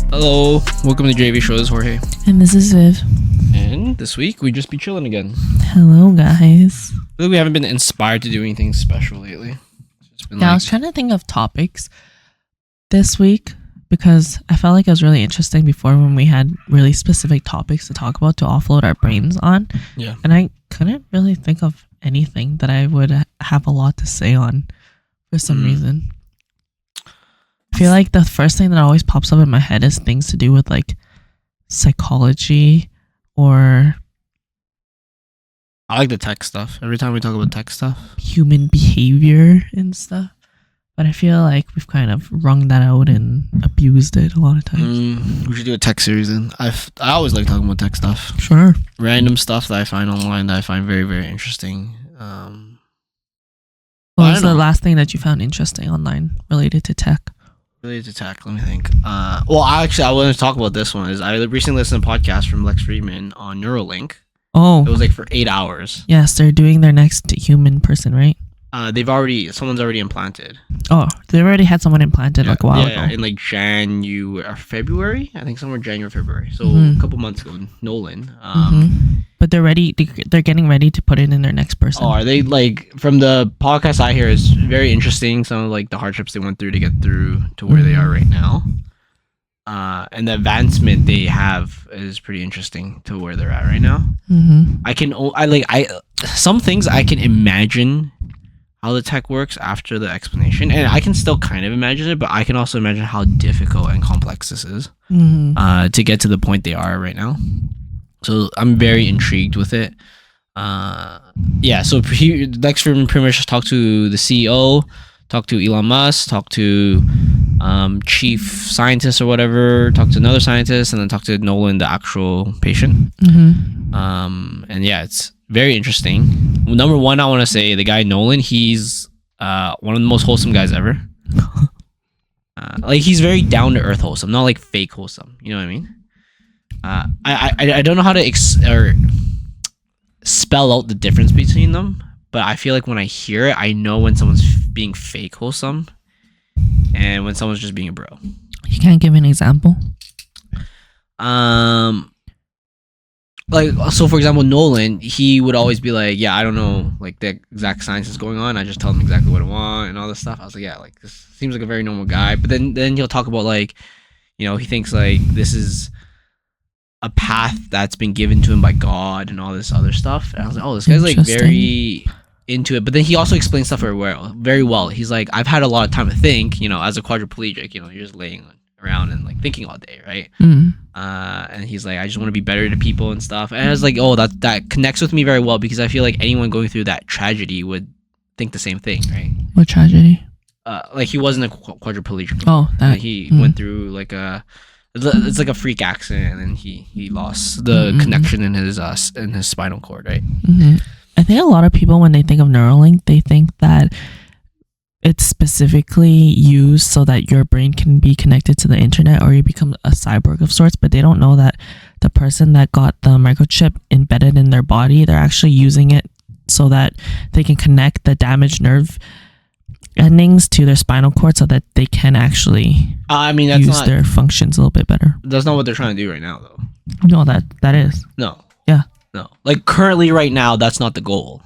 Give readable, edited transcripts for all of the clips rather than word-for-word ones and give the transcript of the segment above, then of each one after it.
Hello, welcome to JAV Show. This is Jorge. And this is Viv. And this week, we just be chilling again. Hello, guys. I feel like we haven't been inspired to do anything special lately. It's been I was trying to think of topics this week because I felt like it was really interesting before when we had really specific topics to talk about to offload our brains on. Yeah. And I couldn't really think of anything that I would have a lot to say on for some reason. I feel like the first thing that always pops up in my head is things to do with like psychology or I like the tech stuff. Every time we talk about tech stuff, human behavior and stuff. But I feel like we've kind of wrung that out and abused it a lot of times. we should do a tech series. And I always like talking about tech stuff. Sure. Random stuff that I find online that I find very, very interesting. What was the last thing that you found interesting online related to tech? Related to tech, let me think. I wanted to talk about this one. I recently listened to a podcast from Lex Friedman on Neuralink. Oh. It was like for 8 hours. Yes, they're doing their next human person, right? Someone's already implanted. Oh, they already had someone implanted like a while ago. In like January or February. I think somewhere January, February. So a couple months ago, Nolan. But they're ready. They're getting ready to put it in their next person. Oh, are they like from the podcast I hear is very interesting. Some of like the hardships they went through to get through to where they are right now. And the advancement they have is pretty interesting to where they're at right now. Some things I can imagine how the tech works after the explanation, and I can still kind of imagine it, but I can also imagine how difficult and complex this is to get to the point they are right now. So I'm very intrigued with it. So Lex Friedman pretty much just talked to the CEO, talked to Elon Musk, talked to chief scientist or whatever, talked to another scientist, and then talked to Nolan, the actual patient. It's very interesting. Number one, I want to say the guy Nolan, he's one of the most wholesome guys ever. He's very down to earth wholesome, not like fake wholesome. You know what I mean? I don't know how to spell out the difference between them, but I feel like when I hear it, I know when someone's being fake wholesome and when someone's just being a bro. You can't give an example? So for example, Nolan, he would always be like, yeah, I don't know like the exact science is going on, I just tell him exactly what I want and all this stuff. I was like, yeah, like this seems like a very normal guy. But then he'll talk about like, you know, he thinks like this is a path that's been given to him by God and all this other stuff. And I was like, oh, this guy's like very into it. But then he also explains stuff very well. He's like, I've had a lot of time to think, you know, as a quadriplegic, you know, you're just laying around and like thinking all day, right? And he's like, I just want to be better to people and stuff. And I was like, oh, that connects with me very well, because I feel like anyone going through that tragedy would think the same thing, right? What tragedy? Like he wasn't a quadriplegic. Oh, that he went through like it's like a freak accident, and then he lost the connection in his spinal cord, right? I think a lot of people, when they think of Neuralink, they think that it's specifically used so that your brain can be connected to the internet or you become a cyborg of sorts, but they don't know that the person that got the microchip embedded in their body, they're actually using it so that they can connect the damaged nerve endings to their spinal cord so that they can actually use their functions a little bit better. That's not what they're trying to do right now, though. No, that is. No. Yeah. No. Like currently right now, that's not the goal.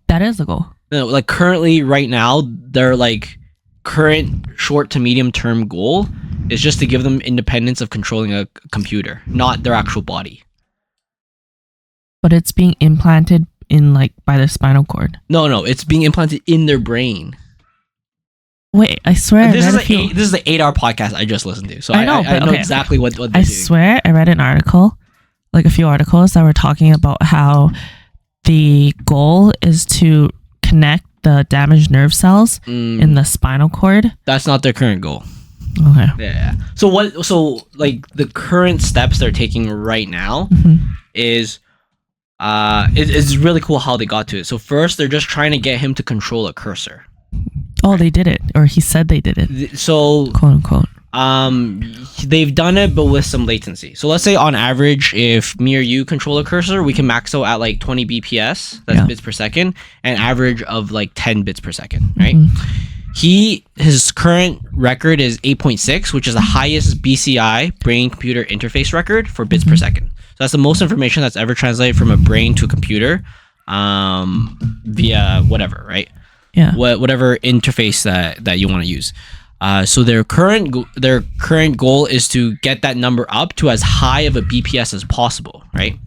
That is the goal. No, like currently right now, their like current short to medium term goal is just to give them independence of controlling a computer, not their actual body. But it's being implanted in like by the spinal cord. No, it's being implanted in their brain. Wait, I swear this is the 8-hour podcast I just listened to, so I know exactly what they're doing. Swear I read an article, like a few articles that were talking about how the goal is to connect the damaged nerve cells in the spinal cord. That's not their current goal. Okay. Yeah. So like the current steps they're taking right now is it's really cool how they got to it. So first they're just trying to get him to control a cursor. Oh, they did it, or he said they did it. So quote unquote. They've done it, but with some latency. So let's say on average, if me or you control a cursor, we can max out at like 20 bps, that's bits per second, and average of like 10 bits per second, right? his current record is 8.6, which is the highest BCI brain computer interface record for bits per second. So that's the most information that's ever translated from a brain to a computer via whatever, right? Yeah. Whatever interface that you want to use. So their current goal is to get that number up to as high of a BPS as possible, right?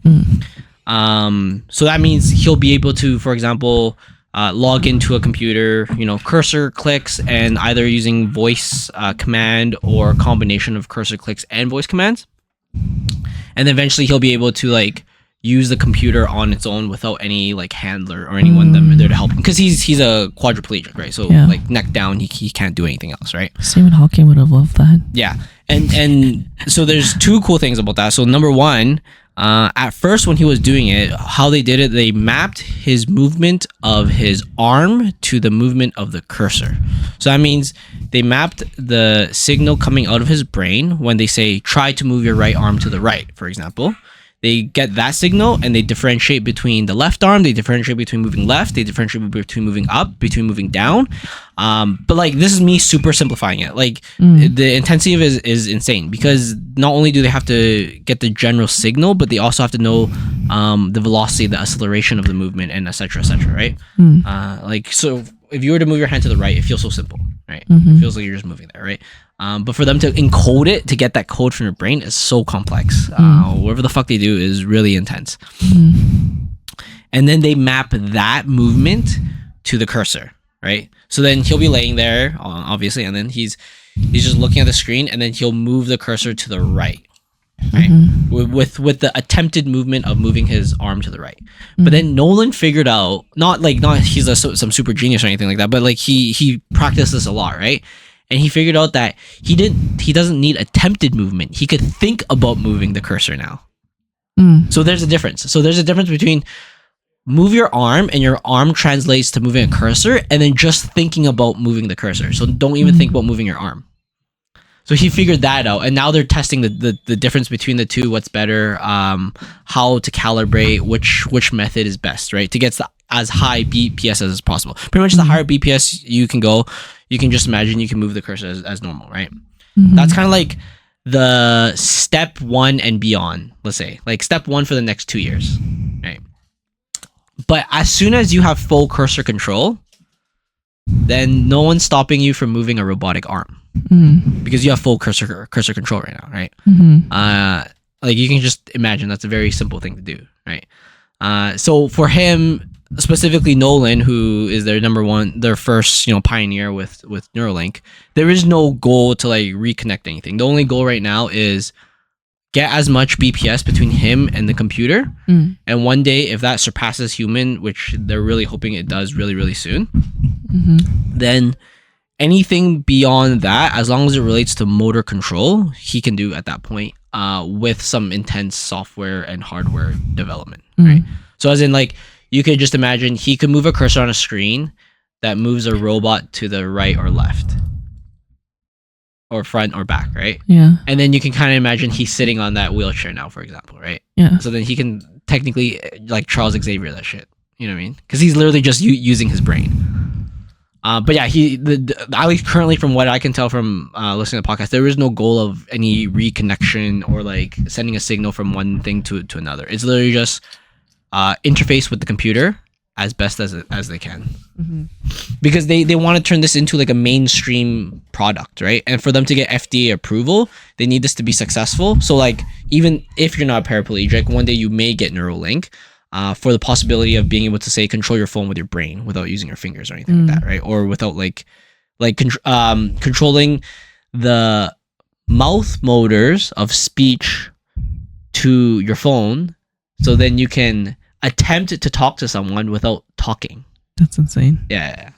So that means he'll be able to, for example, log into a computer, cursor clicks, and either using voice command or a combination of cursor clicks and voice commands. And eventually he'll be able to like use the computer on its own without any like handler or anyone there to help him, because he's a quadriplegic, right? So like neck down, he can't do anything else, right? Stephen Hawking would have loved that. Yeah. And so there's two cool things about that. So number one, at first when he was doing it, how they did it, they mapped his movement of his arm to the movement of the cursor. So that means they mapped the signal coming out of his brain when they say try to move your right arm to the right, for example. They get that signal and they differentiate between the left arm, they differentiate between moving left, they differentiate between moving up, between moving down. But like, this is me super simplifying it. Like the intensity of it is insane, because not only do they have to get the general signal, but they also have to know the velocity, the acceleration of the movement, and et cetera, right? Like, so if you were to move your hand to the right, it feels so simple, right? It feels like you're just moving there, right? But for them to encode it, to get that code from your brain, is so complex. Whatever the fuck they do is really intense. And then they map that movement to the cursor, right? So then he'll be laying there, obviously, and then he's just looking at the screen, and then he'll move the cursor to the right, right? With the attempted movement of moving his arm to the right. But then Nolan figured out, not he's some super genius or anything like that, but like he practiced this a lot, right? And he figured out that he doesn't need attempted movement. He could think about moving the cursor now. So there's a difference. So there's a difference between move your arm and your arm translates to moving a cursor, and then just thinking about moving the cursor. So don't even think about moving your arm. So he figured that out, and now they're testing the difference between the two, what's better, how to calibrate, which method is best, right? To get as high BPS as possible. Pretty much the higher BPS you can go, you can just imagine you can move the cursor as normal, right? That's kind of like the step 1 and beyond, let's say. Like step 1 for the next 2 years, right? But as soon as you have full cursor control, then no one's stopping you from moving a robotic arm. Because you have full cursor control right now, right? Like you can just imagine that's a very simple thing to do, right? So for him, specifically Nolan, who is their first pioneer with Neuralink, there is no goal to like reconnect anything. The only goal right now is get as much BPS between him and the computer, and one day if that surpasses human, which they're really hoping it does really, really soon, then anything beyond that, as long as it relates to motor control, he can do at that point, with some intense software and hardware development, right? So as in, like, you could just imagine he could move a cursor on a screen that moves a robot to the right or left, or front or back, right? Yeah. And then you can kind of imagine he's sitting on that wheelchair now, for example, right? Yeah. So then he can technically like Charles Xavier that shit. You know what I mean? Because he's literally just using his brain. But yeah, at least currently from what I can tell from listening to the podcast, there is no goal of any reconnection or like sending a signal from one thing to another. It's literally just interface with the computer as best as they can. Because they want to turn this into like a mainstream product, right? And for them to get FDA approval, they need this to be successful. So like, even if you're not a paraplegic, one day you may get Neuralink, for the possibility of being able to say control your phone with your brain without using your fingers or anything like that, right? Or without controlling the mouth motors of speech to your phone, so then you can attempt to talk to someone without talking. That's insane. Yeah.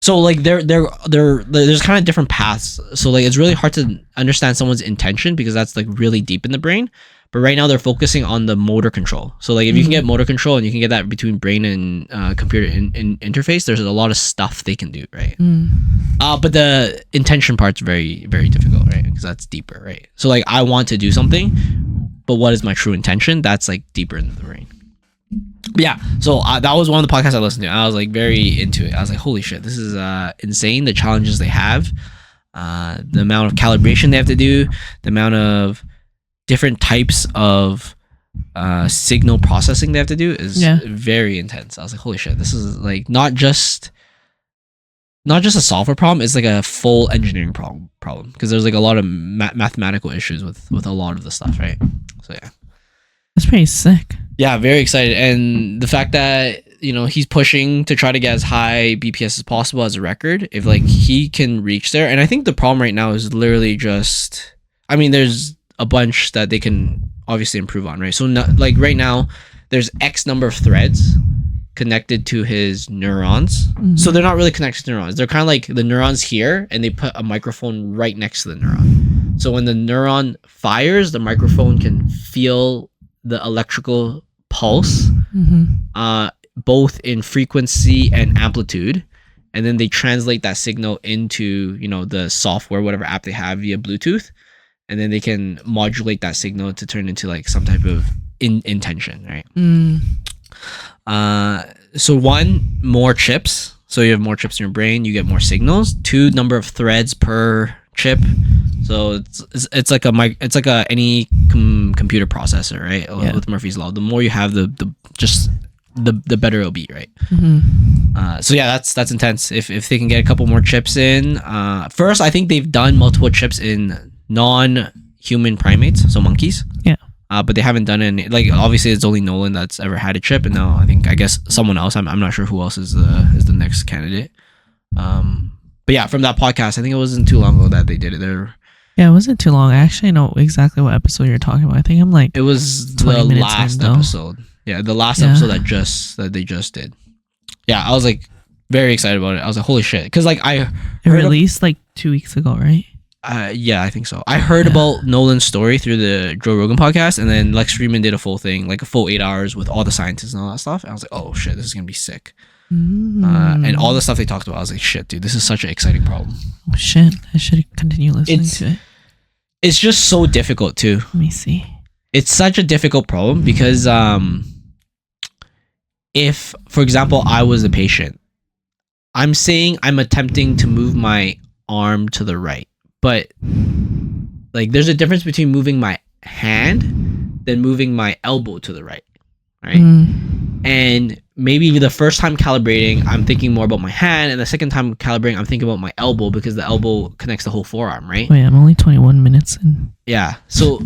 So like there's kind of different paths. So like it's really hard to understand someone's intention because that's like really deep in the brain. But right now they're focusing on the motor control. So like if you can get motor control and you can get that between brain and computer interface, there's a lot of stuff they can do, right? But the intention part's very, very difficult, right? Because that's deeper, right? So like I want to do something, but what is my true intention? That's like deeper into the brain. But yeah, so that was one of the podcasts I listened to. I was like very into it. I was like, holy shit, this is insane. The challenges they have, the amount of calibration they have to do, the amount of different types of signal processing they have to do is very intense. I was like, holy shit, this is like not just a software problem, it's like a full engineering problem because there's like a lot of mathematical issues with a lot of the stuff, right? So yeah, that's pretty sick. Yeah, very excited. And the fact that he's pushing to try to get as high BPS as possible as a record, if like he can reach there. And I think the problem right now is literally just, I mean, there's a bunch that they can obviously improve on, right? So like right now there's X number of threads connected to his neurons. So they're not really connected to neurons. They're kind of like the neurons here, and they put a microphone right next to the neuron. So when the neuron fires, the microphone can feel the electrical pulse, both in frequency and amplitude, and then they translate that signal into the software, whatever app they have via Bluetooth, and then they can modulate that signal to turn into like some type of intention, right? So one, more chips. So you have more chips in your brain, you get more signals. Two, number of threads per chip. So it's like any computer processor, right? Yeah. With Murphy's law, the more you have, the better it'll be, right? So yeah, that's intense. If they can get a couple more chips in, first I think they've done multiple chips in non-human primates, so monkeys. Yeah. But they haven't done any. Like obviously, it's only Nolan that's ever had a chip, and now I guess someone else. I'm not sure who else is the next candidate. But yeah, from that podcast, I think it wasn't too long ago that they did it. Yeah, it wasn't too long. I actually know exactly what episode you're talking about. I think I'm like, it was the last episode. Yeah, the last episode that they just did. Yeah, I was like very excited about it. I was like, holy shit, because like it released like 2 weeks ago, right? Yeah, I think so. I heard about Nolan's story through the Joe Rogan podcast, and then Lex Fridman did a full thing, like a full 8 hours with all the scientists and all that stuff. And I was like, oh shit, this is gonna be sick. And all the stuff they talked about, I was like, shit, dude, this is such an exciting problem. Oh shit, I should continue listening to it. It's just so difficult too. Let me see. It's such a difficult problem because if, for example, I was a patient, I'm attempting to move my arm to the right, but like there's a difference between moving my hand than moving my elbow to the right, and maybe the first time calibrating I'm thinking more about my hand, and the second time calibrating I'm thinking about my elbow because the elbow connects the whole forearm, right? Wait, I'm only 21 minutes in. Yeah, so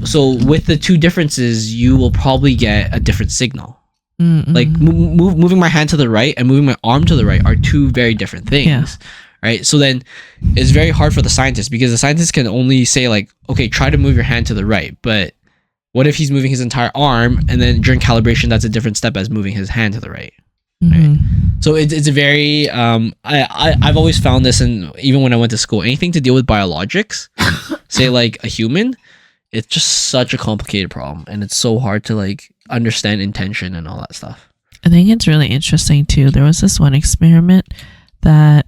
with the two differences you will probably get a different signal. Like moving my hand to the right and moving my arm to the right are two very different things, right? So then it's very hard for the scientist, because the scientist can only say like, okay, try to move your hand to the right, but what if he's moving his entire arm, and then during calibration that's a different step as moving his hand to the right? Right? So it's a very I've always found this, and even when I went to school, anything to deal with biologics, say like a human, it's just such a complicated problem, and it's so hard to like understand intention and all that stuff. I think it's really interesting too. There was this one experiment that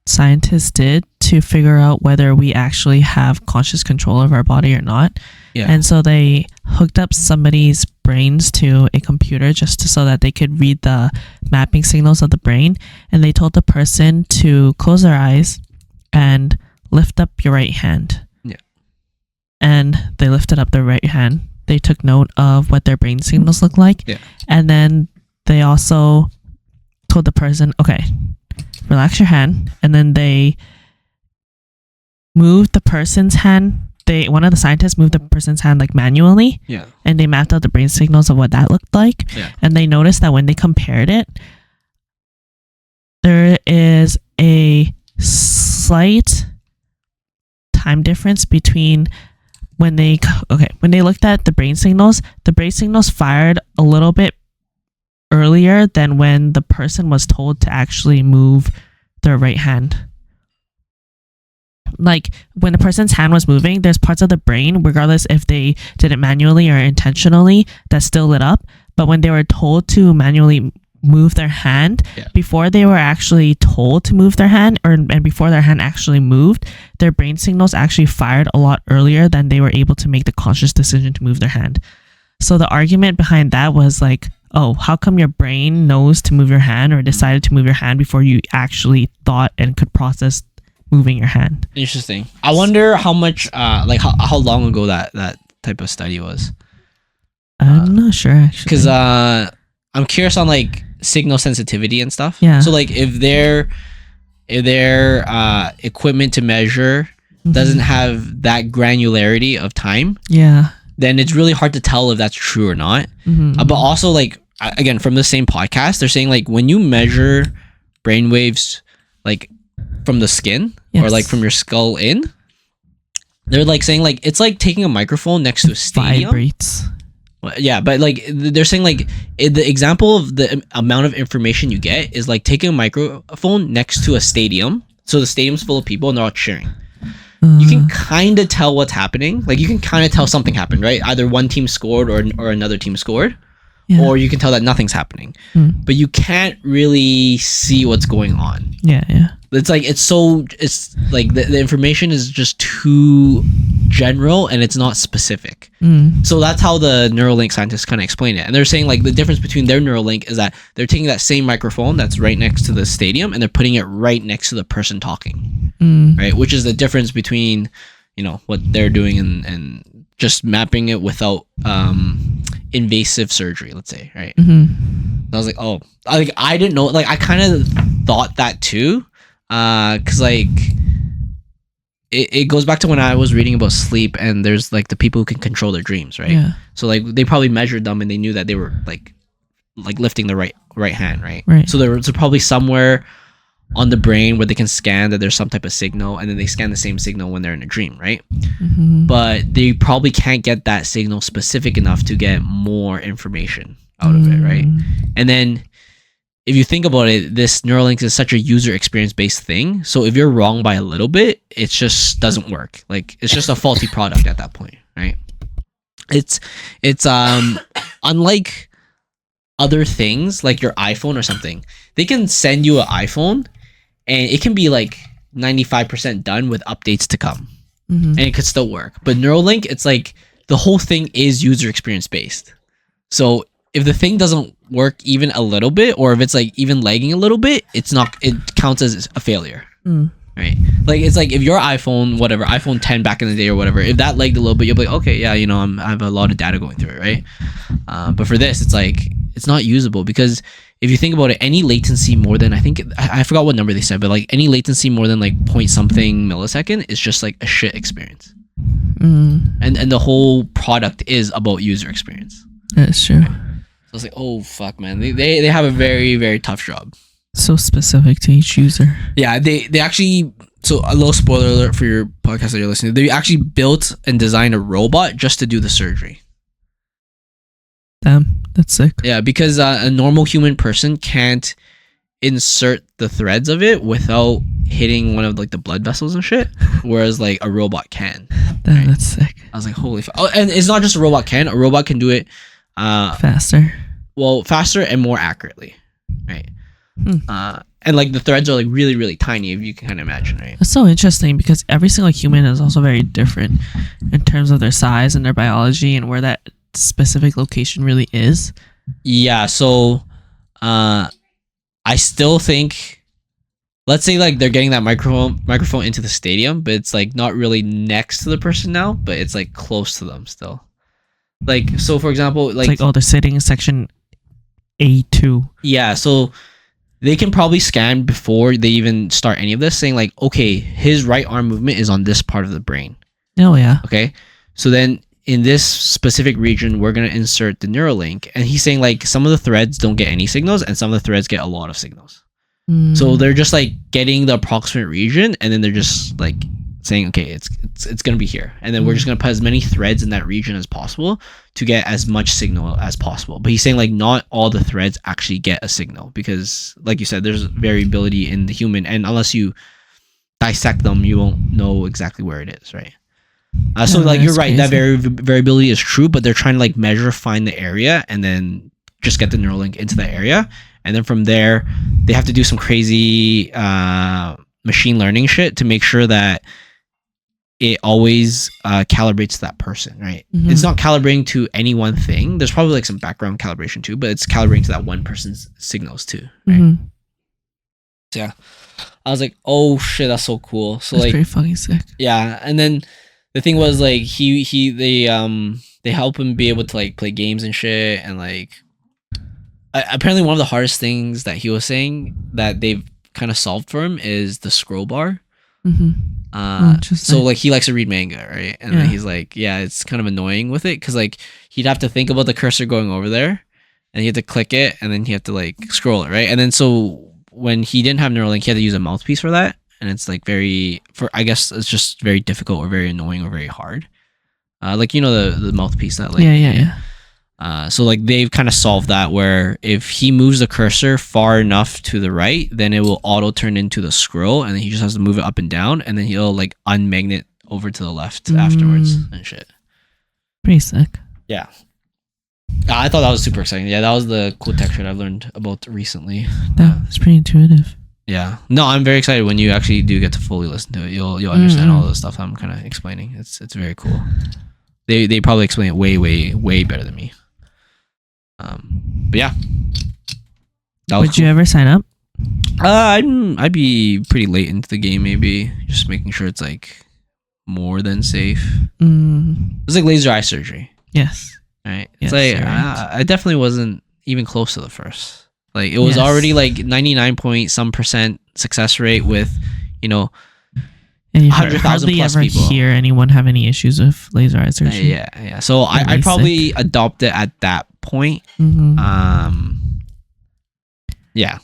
scientists did to figure out whether we actually have conscious control of our body or not. Yeah. And so they hooked up somebody's brains to a computer just so that they could read the mapping signals of the brain. And they told the person to close their eyes and lift up your right hand. Yeah. And they lifted up their right hand. They took note of what their brain signals look like. Yeah. And then they also told the person, okay, relax your hand. And then they moved the person's hand. One of the scientists moved the person's hand like manually. Yeah. And they mapped out the brain signals of what that looked like. Yeah. And they noticed that when they compared it, there is a slight time difference between when they looked at the brain signals fired a little bit earlier than when the person was told to actually move their right hand. Like when the person's hand was moving, there's parts of the brain, regardless if they did it manually or intentionally, that still lit up. But when they were told to manually move their hand, before they were actually told to move their hand, and before their hand actually moved, their brain signals actually fired a lot earlier than they were able to make the conscious decision to move their hand. So the argument behind that was like, oh, how come your brain knows to move your hand or decided to move your hand before you actually thought and could process moving your hand? Interesting. I wonder how much, how long ago that type of study was. I'm not sure actually. Because I'm curious on like signal sensitivity and stuff. Yeah. So like if their equipment to measure doesn't have that granularity of time, yeah, then it's really hard to tell if that's true or not. But also like again from the same podcast, they're saying like when you measure brainwaves like from the skin or like from your skull in, they're like saying like it's like taking a microphone next to a stadium. Vibrates. Yeah, but like they're saying like the example of the amount of information you get is like taking a microphone next to a stadium. So the stadium's full of people and they're all cheering. You can kind of tell what's happening. Like you can kind of tell something happened, right? Either one team scored or another team scored, or you can tell that nothing's happening. But you can't really see what's going on. Yeah. It's like it's like the information is just too general and it's not specific. So that's how the Neuralink scientists kind of explain it. And they're saying like the difference between their Neuralink is that they're taking that same microphone that's right next to the stadium and they're putting it right next to the person talking, right? Which is the difference between, you know, what they're doing and just mapping it without invasive surgery, let's say, right? I was like, oh, I didn't know. Like I kind of thought that too. Cause like it goes back to when I was reading about sleep and there's like the people who can control their dreams, right? Yeah. So like they probably measured them and they knew that they were like lifting the right hand, right? Right. So there's probably somewhere on the brain where they can scan that there's some type of signal and then they scan the same signal when they're in a dream, right? But they probably can't get that signal specific enough to get more information out of it, right? And then if you think about it, this Neuralink is such a user experience based thing. So if you're wrong by a little bit, it just doesn't work. Like it's just a faulty product at that point, right? It's unlike other things like your iPhone or something. They can send you an iPhone and it can be like 95% done with updates to come. And it could still work. But Neuralink, it's like the whole thing is user experience based. So if the thing doesn't work even a little bit, or if it's like even lagging a little bit, it counts as a failure, right? Like it's like if your iPhone, whatever, iPhone 10 back in the day or whatever, if that lagged a little bit, you'll be like, okay, yeah, you know, I have a lot of data going through it, right? But for this, it's like it's not usable because if you think about it, any latency more than I forgot what number they said, but like any latency more than like point something millisecond is just like a shit experience, and the whole product is about user experience. That's true. Right? So I was like, oh fuck, man, they have a very, very tough job. So specific to each user. Yeah, they actually, so a little spoiler alert for your podcast that you're listening to, they actually built and designed a robot just to do the surgery. Damn, that's sick. Yeah, because a normal human person can't insert the threads of it without hitting one of like the blood vessels and shit, whereas like a robot can. Damn, right? That's sick. I was like, holy fuck. Oh, and it's not just a robot can do it faster. Well, faster and more accurately, right? And like the threads are like really, really tiny, if you can kind of imagine, right? That's so interesting because every single human is also very different in terms of their size and their biology and where that specific location really is. Yeah, so I still think, let's say like they're getting that microphone into the stadium, but it's like not really next to the person now, but it's like close to them still. Like, so for example, like, it's like, oh, they're sitting in section A2. Yeah, so they can probably scan before they even start any of this, saying like, okay, his right arm movement is on this part of the brain. Oh yeah. Okay, so then in this specific region, we're gonna insert the Neuralink, and he's saying like some of the threads don't get any signals, and some of the threads get a lot of signals. So they're just like getting the approximate region, and then they're just like saying, okay, it's gonna be here, and then we're just gonna put as many threads in that region as possible to get as much signal as possible. But he's saying like not all the threads actually get a signal because, like you said, there's variability in the human, and unless you dissect them, you won't know exactly where it is, right? So like you're right, that variability is true, but they're trying to like measure, find the area, and then just get the Neuralink into that area, and then from there they have to do some crazy machine learning shit to make sure that it always calibrates to that person, right? It's not calibrating to any one thing. There's probably like some background calibration too, but it's calibrating to that one person's signals too, right? So yeah, I was like, oh shit, that's so cool. So that's like pretty fucking sick. Yeah, and then the thing was like they help him be able to like play games and shit, and like apparently one of the hardest things that he was saying that they've kind of solved for him is the scroll bar. So like he likes to read manga, right? And then he's like, yeah, it's kind of annoying with it because like he'd have to think about the cursor going over there, and he had to click it, and then he had to like scroll it, right? And then so when he didn't have Neuralink, he had to use a mouthpiece for that, and it's like I guess it's just very difficult or very annoying or very hard. Like you know the mouthpiece that like so like they've kind of solved that where if he moves the cursor far enough to the right, then it will auto turn into the scroll, and then he just has to move it up and down, and then he'll like unmagnet over to the left afterwards and shit. Pretty sick. Yeah. I thought that was super exciting. Yeah, that was the cool tech shit I've learned about recently. That's pretty intuitive. Yeah. No, I'm very excited when you actually do get to fully listen to it. You'll understand all the stuff I'm kind of explaining. It's very cool. They probably explain it way better than me. But yeah. Would you ever sign up? I'd be pretty late into the game, maybe just making sure it's like more than safe. It's like laser eye surgery. Yes. Right. It's like I definitely wasn't even close to the first. Like it was already like 99 point some % success rate with, you know, and you hardly ever people. Hear anyone have any issues with laser eye surgery. Yeah. So I'd probably adopt it at that point. Yeah.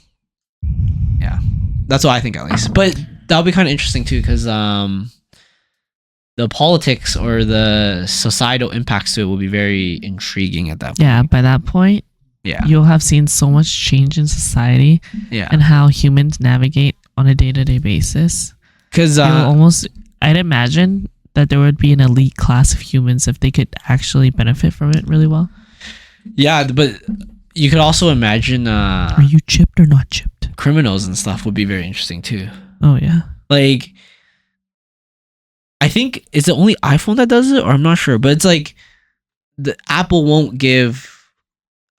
That's what I think at least. But that'll be kind of interesting too, because the politics or the societal impacts to it will be very intriguing at that point. Yeah, by that point, you'll have seen so much change in society and how humans navigate on a day-to-day basis. Because I'd imagine that there would be an elite class of humans if they could actually benefit from it really well. Yeah, but you could also imagine... are you chipped or not chipped? Criminals and stuff would be very interesting too. Oh, yeah. Like... I think it's the only iPhone that does it, or I'm not sure, but it's like the Apple won't give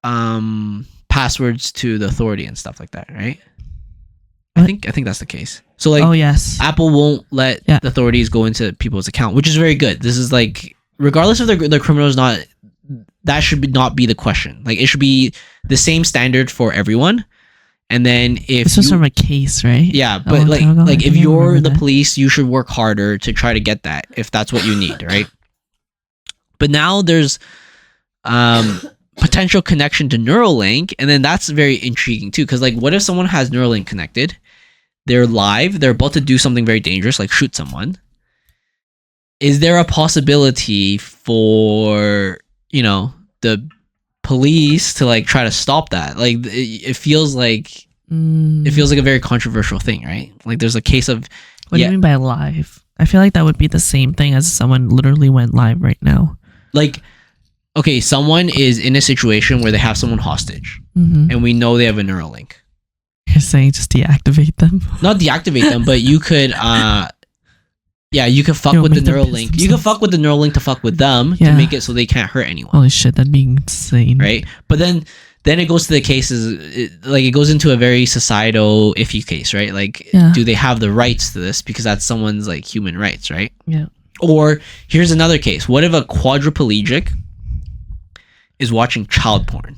passwords to the authority and stuff like that, right? What? I think that's the case. So like, oh yes, Apple won't let the authorities go into people's account, which is very good. This is like, regardless of the criminals, not that should not be the question. Like it should be the same standard for everyone. And then if this was from a case, right? Yeah, but like if you're the police, you should work harder to try to get that if that's what you need, right? But now there's potential connection to Neuralink, and then that's very intriguing too. Because like, what if someone has Neuralink connected? They're live. They're about to do something very dangerous, like shoot someone. Is there a possibility for the police to like try to stop that? Like it feels like a very controversial thing, right? Like there's a case of what do you mean by live? I feel like that would be the same thing as someone literally went live right now. Like, okay, someone is in a situation where they have someone hostage, and we know they have a Neuralink. You're saying just deactivate them? Not deactivate them, but you could you could fuck with the Neuralink. You could fuck with the Neuralink to fuck with them to make it so they can't hurt anyone. Holy shit, that'd be insane. Right? But then it goes to the cases, it goes into a very societal iffy case, right? Like, do they have the rights to this? Because that's someone's like human rights, right? Yeah. Or here's another case. What if a quadriplegic is watching child porn?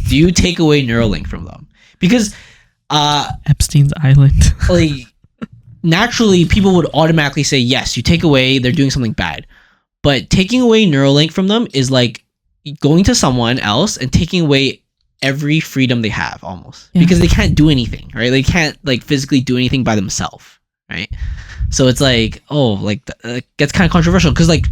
Do you take away Neuralink from them? Because Epstein's Island. Like, naturally, people would automatically say, yes, you take away, they're doing something bad. But taking away Neuralink from them is like going to someone else and taking away every freedom they have, almost. Yeah. Because they can't do anything, right? They can't like physically do anything by themselves, right? So it's like, oh, like gets kind of controversial because like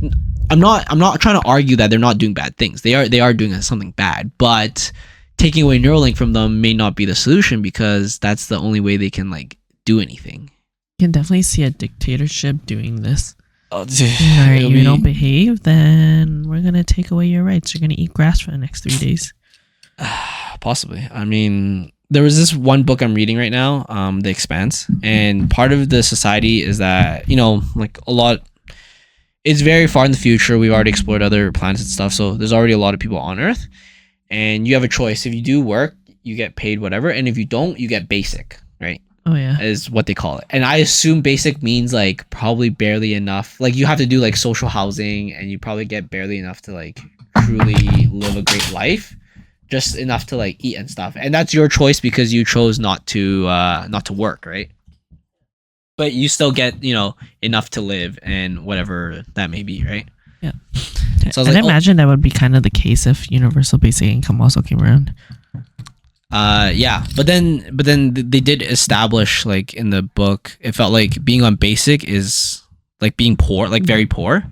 I'm not trying to argue that they're not doing bad things. They are doing something bad, but taking away Neuralink from them may not be the solution because that's the only way they can like do anything. You can definitely see a dictatorship doing this. Oh, you don't behave, then we're gonna take away your rights. You're gonna eat grass for the next 3 days. Possibly. I mean, there was this one book I'm reading right now, The Expanse, and part of the society is that, like a lot, it's very far in the future. We've already explored other planets and stuff, so there's already a lot of people on Earth, and you have a choice. If you do work, you get paid whatever, and if you don't, you get basic, right? Oh yeah. Is what they call it. And I assume basic means like probably barely enough. Like you have to do like social housing, and you probably get barely enough to like truly live a great life, just enough to like eat and stuff. And that's your choice because you chose not to work, right? But you still get, enough to live and whatever that may be, right? Yeah. So I was and like, I imagine that would be kind of the case if universal basic income also came around. Yeah, but then they did establish, like in the book, it felt like being on basic is like being poor, like very poor.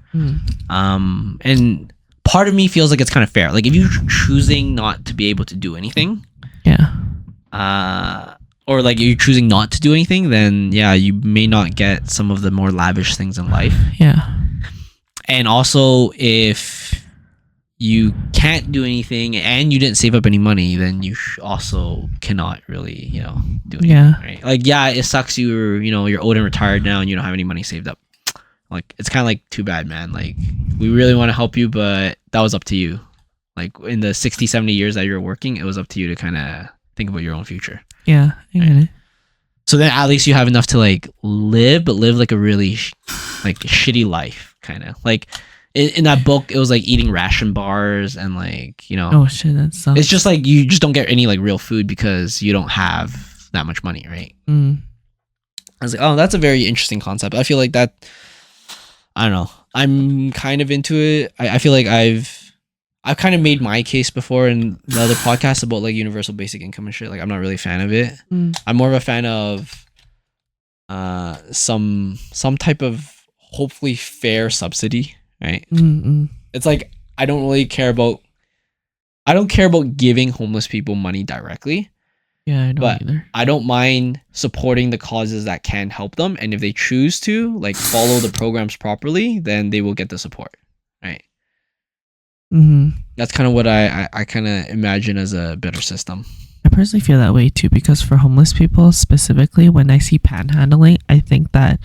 And part of me feels like it's kind of fair. Like if you're choosing not to be able to do anything, or like you're choosing not to do anything, then yeah, you may not get some of the more lavish things in life. Yeah. And also, if you can't do anything and you didn't save up any money, then you also cannot really, do anything. Yeah. Right? Like, yeah, it sucks you're old and retired now and you don't have any money saved up. Like, it's kind of like, too bad, man. Like, we really want to help you, but that was up to you. Like, in the 60, 70 years that you're working, it was up to you to kind of think about your own future. Yeah, I get it. So then at least you have enough to, like, live, but live, like, a really, shitty life, kind of. Like, in that book, it was, like, eating ration bars and, like, Oh, shit, that sucks. it's just, like, you just don't get any, like, real food because you don't have that much money, right? I was like, oh, that's a very interesting concept. I feel like that, I don't know. I'm kind of into it. I feel like I've kind of made my case before in the other podcasts about like universal basic income and shit. Like I'm not really a fan of it. I'm more of a fan of some type of hopefully fair subsidy, right? It's like I don't care about giving homeless people money directly. Yeah, I don't But either. I don't mind supporting the causes that can help them, and if they choose to like follow the programs properly, then they will get the support, right? That's kind of what I kind of imagine as a better system. I personally feel that way too, because for homeless people specifically, when I see panhandling, I think that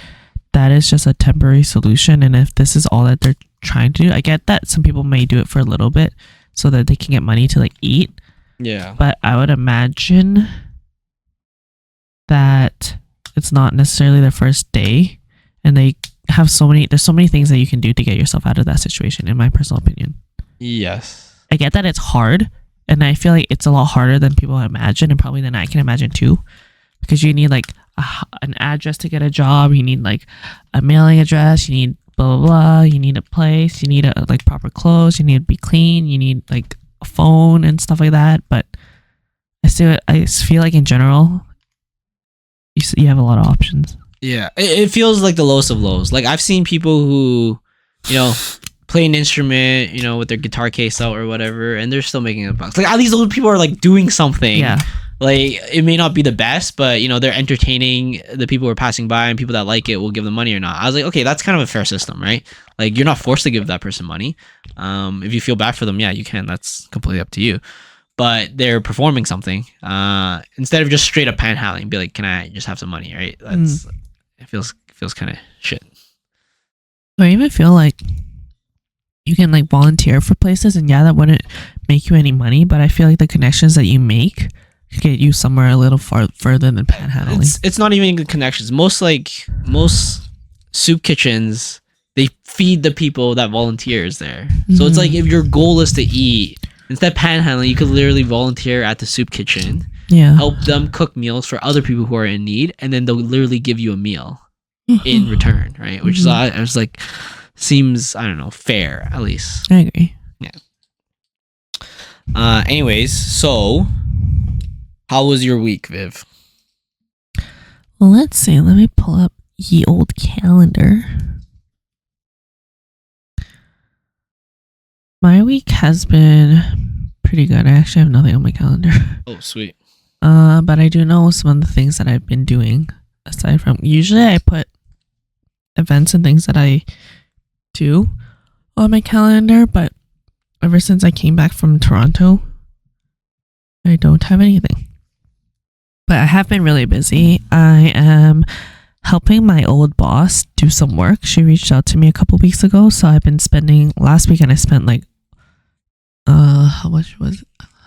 is just a temporary solution, and if this is all that they're trying to do, I get that some people may do it for a little bit so that they can get money to like eat. Yeah. But I would imagine that it's not necessarily their first day, and they have there's so many things that you can do to get yourself out of that situation, in my personal opinion. Yes. I get that it's hard, and I feel like it's a lot harder than people imagine, and probably than I can imagine too, because you need like an address to get a job, you need like a mailing address, you need blah blah blah, you need a place, you need like proper clothes, you need to be clean, you need like a phone and stuff like that. But I feel like in general you have a lot of options. Yeah, it feels like the lowest of lows. Like I've seen people who play an instrument, with their guitar case out or whatever, and they're still making a buck. Like at least those people are like doing something. Yeah. Like it may not be the best, but they're entertaining the people who are passing by, and people that like it will give them money or not. I was like, okay, that's kind of a fair system, right? Like you're not forced to give that person money. If you feel bad for them, yeah, you can. That's completely up to you. But they're performing something. Instead of just straight up panhandling, be like, can I just have some money, right? That's it feels kind of shit. I even feel like you can like volunteer for places, and yeah, that wouldn't make you any money, but I feel like the connections that you make could get you somewhere a little further than panhandling. It's not even good connections. Most soup kitchens, they feed the people that volunteers there. So it's like if your goal is to eat, instead of panhandling, you could literally volunteer at the soup kitchen. Yeah. Help them cook meals for other people who are in need, and then they'll literally give you a meal in return, right? Which is I was like, seems, I don't know, fair at least. I agree. Yeah. Anyways, so how was your week, Viv? Well, let's see. Let me pull up ye old calendar. My week has been pretty good. I actually have nothing on my calendar. Oh, sweet. But I do know some of the things that I've been doing aside from, usually I put events and things that I do on my calendar, but ever since I came back from Toronto, I don't have anything. But I have been really busy. I am helping my old boss do some work. She reached out to me a couple weeks ago, so I've been spending last weekend I spent like how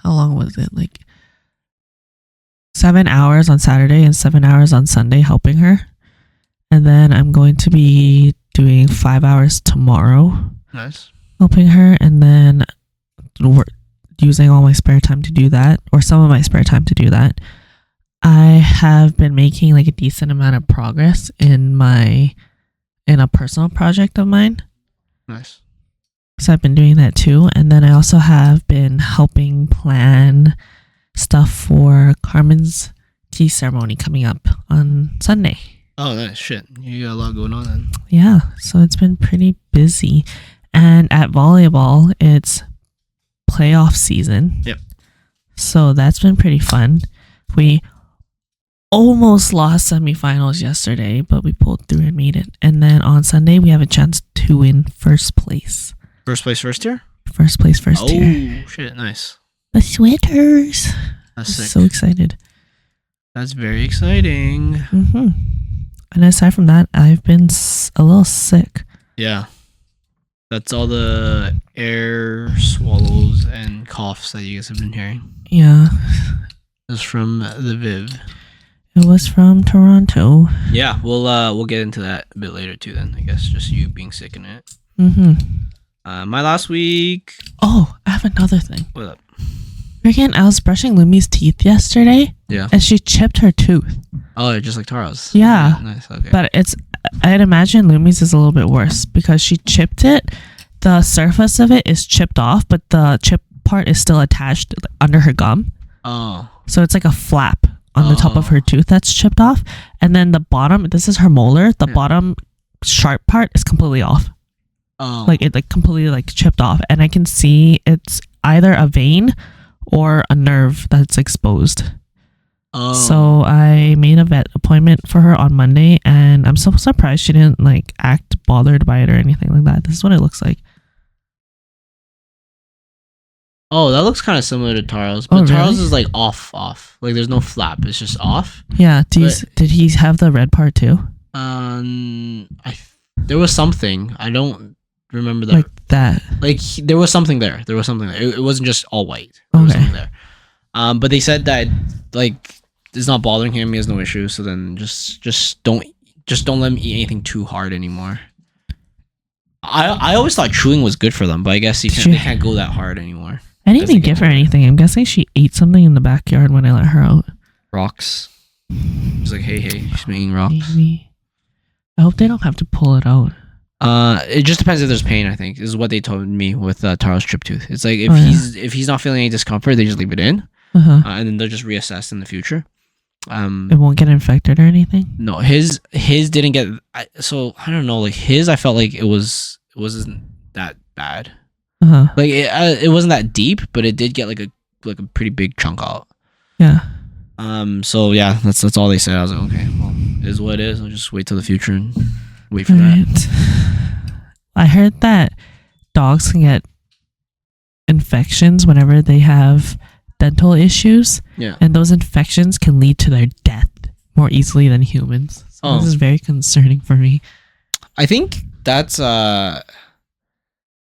long was it? Like 7 hours on Saturday and 7 hours on Sunday helping her. And then I'm going to be doing 5 hours tomorrow. Nice. Helping her, and then using all my spare time to do that, or some of my spare time to do that. I have been making like a decent amount of progress in a personal project of mine. Nice. So I've been doing that too. And then I also have been helping plan stuff for Carmen's tea ceremony coming up on Sunday. Oh, nice. Shit. You got a lot going on then. Yeah. So it's been pretty busy. And at volleyball, it's playoff season. Yep. So that's been pretty fun. We almost lost semifinals yesterday, but we pulled through and made it. And then on Sunday, we have a chance to win first place. First place, first tier? First place, first tier. Oh, shit. Nice. The Sweaters. That's sick. So excited. That's very exciting. Mm-hmm. And aside from that, I've been a little sick. Yeah. That's all the air swallows and coughs that you guys have been hearing. Yeah. That's from the Viv. It was from Toronto. Yeah, we'll get into that a bit later too then, I guess. Just you being sick in it. Mm-hmm. My last week... Oh, I have another thing. What up? Freaking, I was brushing Lumi's teeth yesterday. Yeah. And she chipped her tooth. Oh, just like Tara's. Yeah. Nice, okay. But I'd imagine Lumi's is a little bit worse because she chipped it. The surface of it is chipped off, but the chip part is still attached under her gum. Oh. So it's like a flap on the top of her tooth that's chipped off. And then the bottom, this is her molar, the bottom sharp part is completely off. Oh. Like it completely chipped off. And I can see it's either a vein or a nerve that's exposed. Oh. So I made a vet appointment for her on Monday, and I'm so surprised she didn't act bothered by it or anything like that. This is what it looks like. Oh, that looks kind of similar to Taro's, Oh, but really? Taro's is like off. Like there's no flap; it's just off. Yeah. Did he have the red part too? There was something. I don't remember that. Like that. There was something there. It wasn't just all white. There was something there. But they said that it's not bothering him. He has no issue. So then just don't let him eat anything too hard anymore. I always thought chewing was good for them, but I guess they can't go that hard anymore. I didn't even give her anything. I'm guessing she ate something in the backyard when I let her out. Rocks. She's like, hey, she's making rocks. Maybe. I hope they don't have to pull it out. It just depends if there's pain. I think is what they told me with Taro's chip tooth. It's like if he's not feeling any discomfort, they just leave it in, and then they'll just reassess in the future. It won't get infected or anything. No, his didn't get. So I don't know. His, I felt like it wasn't that bad. It wasn't that deep, but it did get a pretty big chunk out. Yeah. So yeah, that's all they said. I was like, okay, well, it is what it is. I'll just wait till the future and wait for that. I heard that dogs can get infections whenever they have dental issues. Yeah. And those infections can lead to their death more easily than humans. So this is very concerning for me. I think that's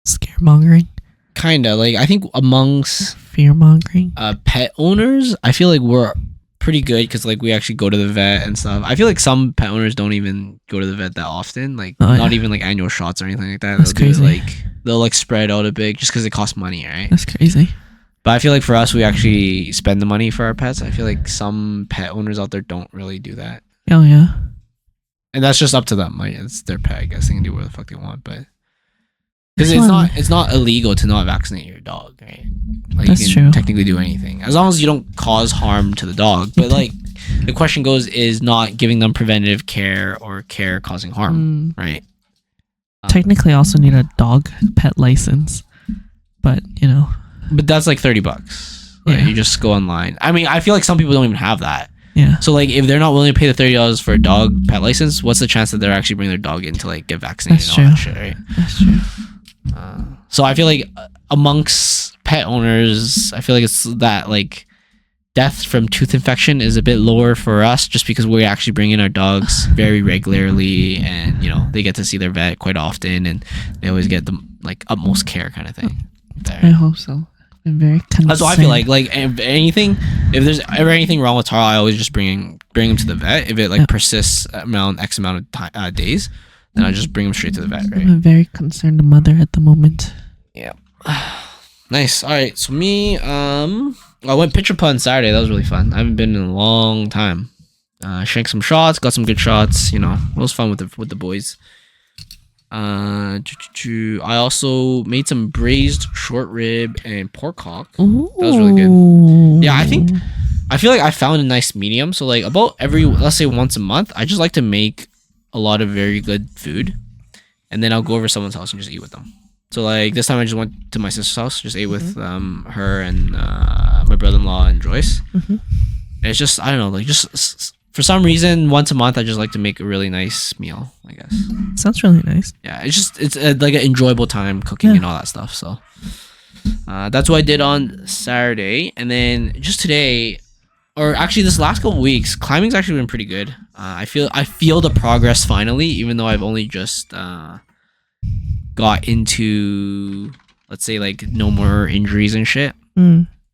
scaremongering. Kinda. I think amongst fear-mongering pet owners, I feel like we're pretty good because we actually go to the vet and stuff. I feel like some pet owners don't even go to the vet that often, not even annual shots or anything like that. That's crazy. They'll spread out a bit just because it costs money, right? That's crazy. But I feel like for us, we actually spend the money for our pets. I feel like some pet owners out there don't really do that. Oh yeah. And that's just up to them. It's their pet. I guess they can do whatever the fuck they want, but because it's not illegal to not vaccinate your dog, right? That's you can true. technically do anything as long as you don't cause harm to the dog. But the question goes is not giving them preventative care or care causing harm, right? Technically, also need a dog pet license, but But that's $30. Yeah. You just go online. I mean, I feel like some people don't even have that. Yeah. So if they're not willing to pay the $30 for a dog pet license, what's the chance that they're actually bringing their dog in to get vaccinated and all that shit, right? That's true. So I feel like amongst pet owners, I feel like it's that death from tooth infection is a bit lower for us, just because we actually bring in our dogs very regularly, and they get to see their vet quite often, and they always get the like utmost care kind of thing. I hope so. I'm very concerned. That's what I feel like. Like if there's ever anything wrong with Taro, I always just bring him to the vet. If it like persists X amount of days, then I just bring him straight to the vet. Right. I'm a very concerned mother at the moment. Yeah. Nice. All right. So me, I went pitcher putt on Saturday. That was really fun. I haven't been in a long time. Shanked some shots, got some good shots. It was fun with the boys. I also made some braised short rib and pork hock. That was really good. Yeah, I feel like I found a nice medium. So like about let's say once a month, I just like to make a lot of very good food, and then I'll go over to someone's house and just eat with them. So like this time I just went to my sister's house, just ate with her and my brother-in-law and Joyce. And it's just, I don't know, like just for some reason once a month I just like to make a really nice meal, I guess. Sounds really nice. Yeah, it's like an enjoyable time cooking and all that stuff. So that's what I did on Saturday. And then just today, or actually this last couple weeks, climbing's actually been pretty good. I feel the progress finally, even though I've only just got into, let's say, like no more injuries and shit.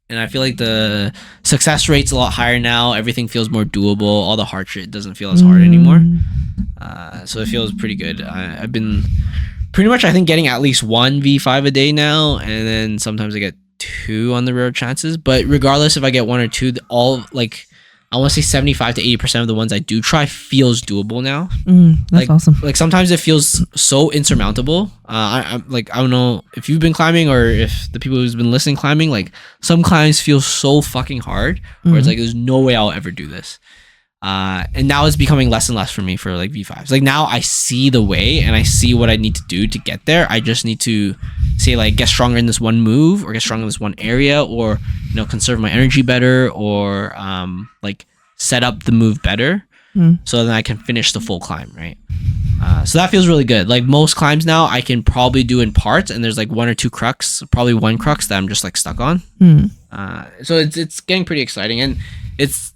And I feel like the success rate's a lot higher now. Everything feels more doable. All the hard shit doesn't feel as hard anymore. So it feels pretty good. I've been pretty much, I think, getting at least one V5 a day now, and then sometimes I get 2 on the rare chances. But regardless if I get 1 or 2, all like I want to say 75 to 80% of the ones I do try feels doable now. That's awesome. Like sometimes it feels so insurmountable. I'm like, I don't know if you've been climbing or if the people who's been listening climbing, like some climbs feel so fucking hard where it's like, there's no way I'll ever do this. And now it's becoming less and less for me for like V5s. Like now I see the way and I see what I need to do to get there. I just need to say like get stronger in this one move or get stronger in this one area, or conserve my energy better, or like set up the move better so then I can finish the full climb, right? So that feels really good. Like most climbs now I can probably do in parts, and there's like 1 or 2 crux, probably 1 crux that I'm just like stuck on. So it's getting pretty exciting, and it's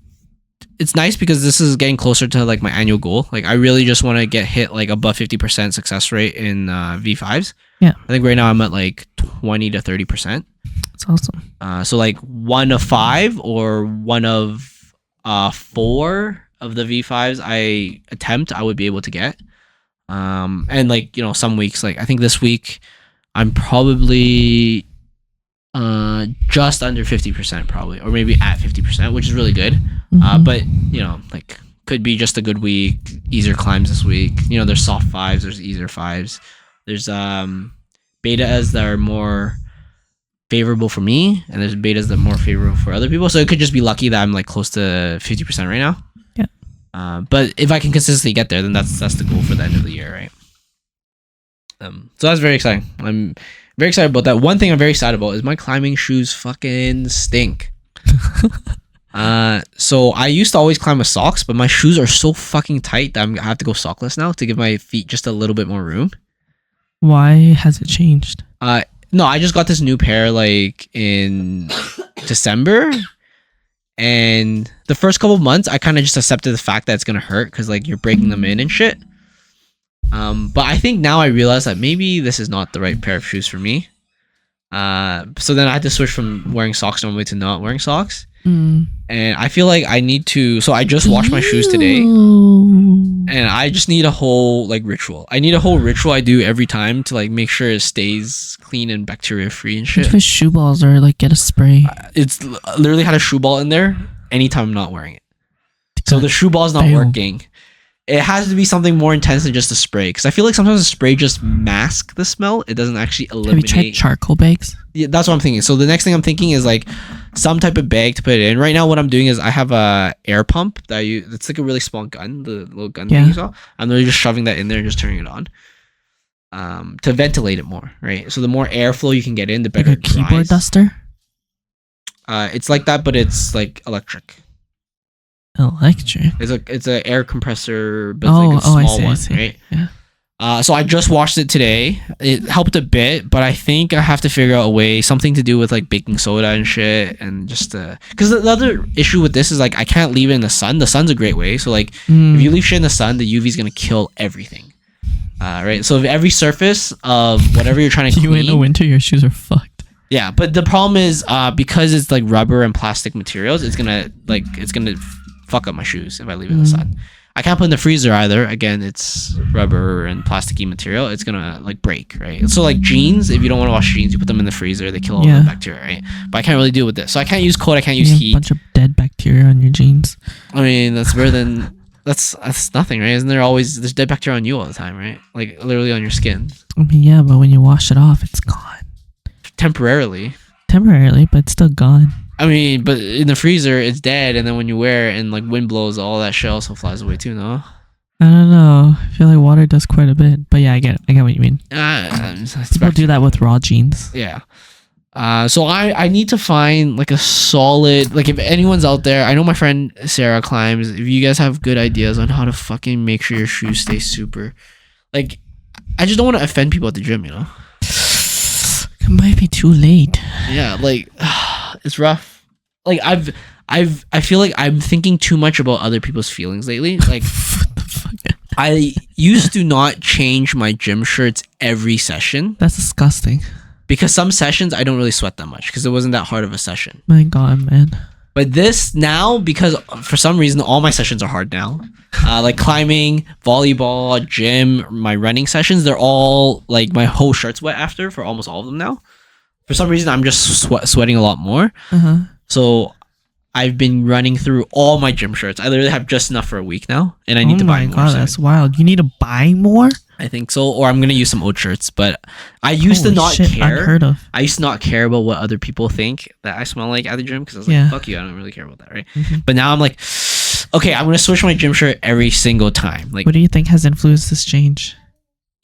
nice because this is getting closer to like my annual goal. Like I really just want to get hit like above 50% success rate in V5s. Yeah. I think right now I'm at like 20 to 30%. That's awesome. So like 1 of 5 or 1 of 4 of the V5s I attempt, I would be able to get. And like, some weeks, like I think this week I'm probably just under 50% probably, or maybe at 50%, which is really good. But like could be just a good week. Easier climbs this week. There's soft 5s, there's easier 5s, there's betas that are more favorable for me, and there's betas that are more favorable for other people. So it could just be lucky that I'm like close to 50% right now. Yeah. But if I can consistently get there, then that's the goal for the end of the year, right? So that's very exciting. I'm very excited about that. One thing I'm very excited about is my climbing shoes fucking stink. So I used to always climb with socks, but my shoes are so fucking tight that I have to go sockless now to give my feet just a little bit more room. Why has it changed? No, I just got this new pair like in December, and the first couple of months I kind of just accepted the fact that it's gonna hurt because like you're breaking them in and shit. But I think now I realize that maybe this is not the right pair of shoes for me. So then I had to switch from wearing socks normally to not wearing socks. And I feel like I need to, so I just washed my shoes today, and I just need a whole like ritual. I need a whole ritual I do every time to like make sure it stays clean and bacteria free and shit. Put shoe balls or like get a spray. It's literally had a shoe ball in there anytime I'm not wearing it. So the shoe ball is not working. It has to be something more intense than just a spray, because I feel like sometimes a spray just masks the smell. It doesn't actually eliminate. Have you tried charcoal bags? Yeah, that's what I'm thinking. So the next thing I'm thinking is like some type of bag to put it in. Right now what I'm doing is I have a air pump that it's like a really small gun, the little gun thing you saw. I'm literally just shoving that in there and just turning it on to ventilate it more, right? So the more airflow you can get in, the better. Like a keyboard duster? It's like that, but it's like electric. Electric. It's a air compressor, but it's like a small one, right? Yeah. So I just watched it today. It helped a bit, but I think I have to figure out a way, something to do with like baking soda and shit, and just because the other issue with this is like I can't leave it in the sun. The sun's a great way. So like if you leave shit in the sun, the UV is gonna kill everything. Right. So if every surface of whatever you're trying to clean, you in the winter, your shoes are fucked. Yeah, but the problem is because it's like rubber and plastic materials, it's gonna fuck up my shoes if I leave it in the sun. I can't put in the freezer either. Again, it's rubber and plasticky material. It's gonna like break, right? So like jeans, if you don't want to wash jeans, you put them in the freezer. They kill all the bacteria, right? But I can't really do it with this. So I can't use cold. I can't use heat. A bunch of dead bacteria on your jeans. I mean, that's better than that's nothing, right? Isn't there always there's dead bacteria on you all the time, right? Like literally on your skin. I mean, yeah, but when you wash it off, it's gone. Temporarily, but it's still gone. I mean, but in the freezer, it's dead, and then when you wear it and like wind blows, all that shit also flies away too, no? I don't know. I feel like water does quite a bit, but yeah, I get it. I get what you mean. People do that with raw jeans. Yeah. So I need to find like a solid, like if anyone's out there, I know my friend Sarah climbs. If you guys have good ideas on how to fucking make sure your shoes stay super, like I just don't want to offend people at the gym, you know? It might be too late. Yeah, like it's rough. Like I feel like I'm thinking too much about other people's feelings lately. Like What the fuck? I used to not change my gym shirts every session That's disgusting. because some sessions I don't really sweat that much because it wasn't that hard of a session. My God, man. But this now, because for some reason all my sessions are hard now, like climbing, volleyball, gym, my running sessions, they're all like my whole shirt's wet after for almost all of them now. For some reason, I'm just sweating a lot more. So I've been running through all my gym shirts. I literally have just enough for a week now, and I need to buy more. Oh my God, that's wild. You need to buy more? I think so, or I'm gonna use some old shirts. But I used to not care. Unheard of. I used to not care about what other people think that I smell like at the gym because I was like, fuck you, I don't really care about that, right? But now I'm like, okay, I'm gonna switch my gym shirt every single time. Like, what do you think has influenced this change?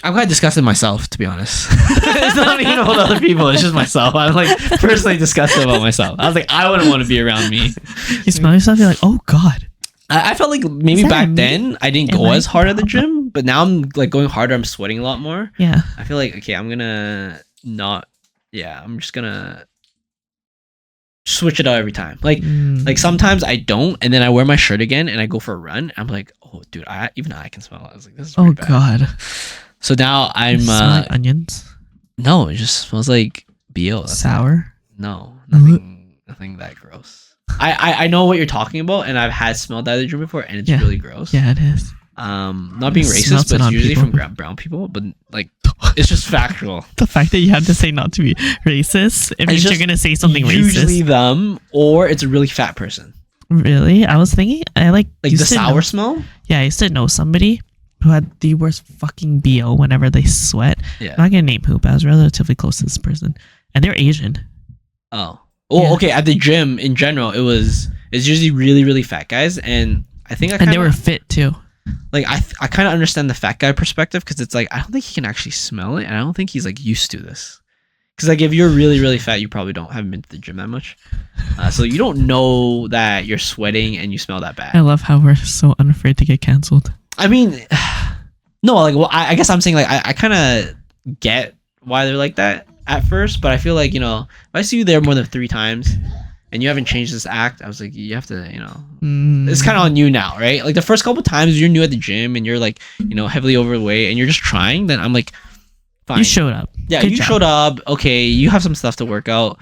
I'm quite disgusted myself, to be honest. It's not even about other people, it's just myself. I'm like personally disgusted about myself. I was like, I wouldn't want to be around me. You smell yourself, you're like, oh God. I felt like maybe back then I didn't go as hard at the gym, but now I'm like going harder. I'm sweating a lot more. Yeah. I feel like, okay, I'm just gonna switch it out every time. Like sometimes I don't, and then I wear my shirt again and I go for a run. I'm like, oh dude, I can smell it. I was like, this is pretty bad. God. So now I'm smell like onions. No, it just smells like BO. Sour. No, nothing that gross. I know what you're talking about, and I've had smelled that at the gym before, and it's really gross. Yeah, it is. Not being racist, but it's usually from brown people. But like, it's just factual. The fact that you have to say not to be racist, it means you're gonna say something racist. Usually them, or it's a really fat person. Really, I was thinking, I like the sour smell. Yeah, I used to know somebody who had the worst fucking BO whenever they sweat. Yeah. I'm not gonna name who, but I was relatively close to this person, and they're Asian. Oh. Well, okay. At the gym in general, it's usually really, really fat guys, and I think and they were fit too. Like I kind of understand the fat guy perspective because it's like I don't think he can actually smell it, and I don't think he's like used to this. Because like if you're really, really fat, you probably haven't been to the gym that much, so you don't know that you're sweating and you smell that bad. I love how we're so unafraid to get canceled. I mean, no, like well, I guess I'm saying like I kind of get why they're like that at first, but I feel like, you know, if I see you there more than 3 times and you haven't changed this act, I was like, you have to, you know, it's kind of on you now, right? Like the first couple times you're new at the gym and you're like, you know, heavily overweight and you're just trying, then I'm like, fine. You showed up. Yeah, Good you job. showed up. Okay, you have some stuff to work out.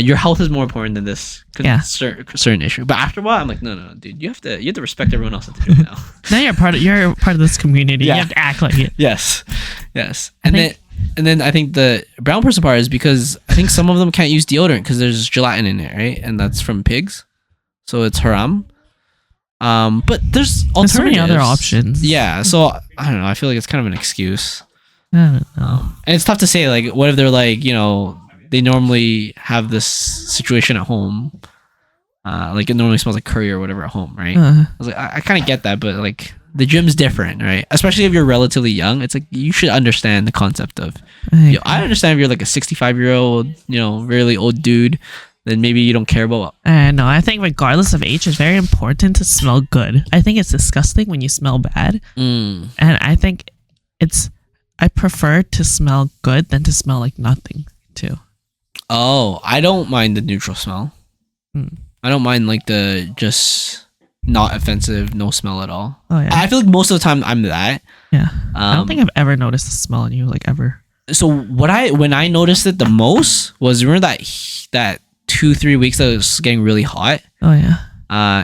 Your health is more important than this certain issue. But after a while, I'm like, no, dude, you have to respect everyone else at the gym now. Now you're part of this community. Yeah. You have to act like it. Yes. And then I think the brown person part is because I think some of them can't use deodorant because there's gelatin in it, right? And that's from pigs, so it's haram. But there's alternatives. So many other options. Yeah, so I don't know. I feel like it's kind of an excuse. I don't know. And it's tough to say. Like, what if they're like, you know, they normally have this situation at home, like it normally smells like curry or whatever at home, right? I was like, I kind of get that, but like the gym's different, right? Especially if you're relatively young, it's like you should understand the concept of. I understand if you're like a 65-year-old, you know, really old dude, then maybe you don't care about. No, I think regardless of age, it's very important to smell good. I think it's disgusting when you smell bad, and I think I prefer to smell good than to smell like nothing too. Oh, I don't mind the neutral smell. I don't mind like the just not offensive, no smell at all. Oh yeah. I feel like most of the time I'm that. Yeah. I don't think I've ever noticed the smell on you, like ever. So when I noticed it the most was, remember that 2-3 weeks that it was getting really hot. Oh yeah.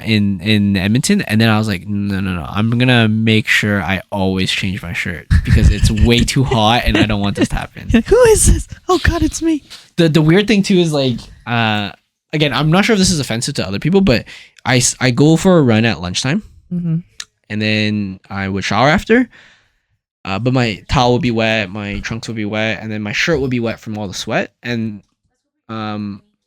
In Edmonton, and then I was like, no, I'm gonna make sure I always change my shirt because it's way too hot and I don't want this to happen. Like, who is this? Oh God, it's me. The weird thing too is like, again, I'm not sure if this is offensive to other people, but I go for a run at lunchtime, and then I would shower after. But my towel would be wet, my trunks would be wet, and then my shirt would be wet from all the sweat. And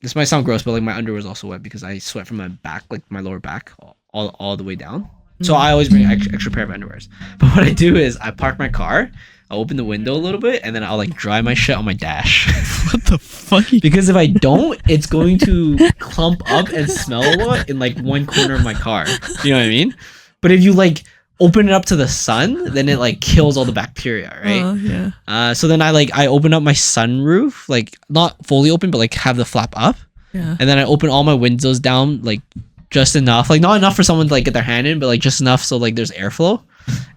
this might sound gross, but like my underwear is also wet because I sweat from my back, like my lower back, all the way down. So I always bring extra pair of underwears. But what I do is I park my car, I open the window a little bit, and then I'll like dry my shit on my dash. What the fuck? Because if I don't, it's going to clump up and smell a lot in like one corner of my car. You know what I mean? But if you like open it up to the sun, then it like kills all the bacteria, right? Yeah. So then I open up my sunroof, like not fully open, but like have the flap up. Yeah. And then I open all my windows down, like just enough, like not enough for someone to like get their hand in, but like just enough so like there's airflow.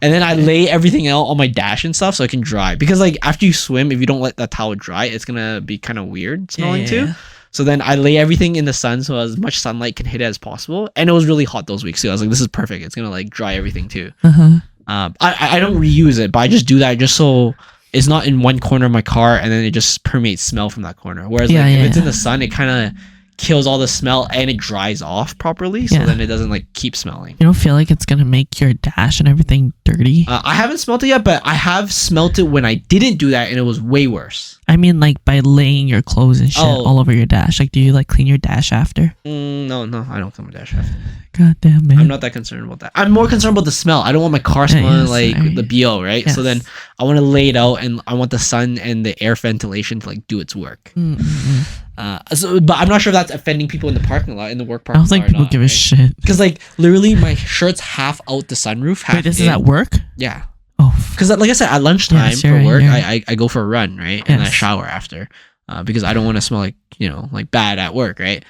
And then I lay everything out on my dash and stuff so it can dry. Because like after you swim, if you don't let that towel dry, it's gonna be kind of weird smelling too. So then I lay everything in the sun so as much sunlight can hit it as possible. And it was really hot those weeks too. I was like, this is perfect. It's gonna like dry everything too. I don't reuse it, but I just do that just so it's not in one corner of my car and then it just permeates smell from that corner. Whereas like if it's in the sun, it kind of kills all the smell and it dries off properly, so then it doesn't like keep smelling. You don't feel like it's gonna make your dash and everything dirty? I haven't smelt it yet, but I have smelt it when I didn't do that and it was way worse. I mean, like by laying your clothes and shit all over your dash. Like, do you like clean your dash after? No, I don't clean my dash after. God damn, man. I'm not that concerned about that. I'm more concerned about the smell. I don't want my car smelling like the BO, right? Yes. So then I want to lay it out and I want the sun and the air ventilation to like do its work. But I'm not sure if that's offending people in the parking lot, in the work parking lot. I don't think people give a shit. Because like literally my shirt's half out the sunroof. Half Wait, this is at work? Yeah. Oh. Because like I said, at lunchtime for work, I go for a run, right? And I shower after. Because I don't want to smell like, like bad at work, right?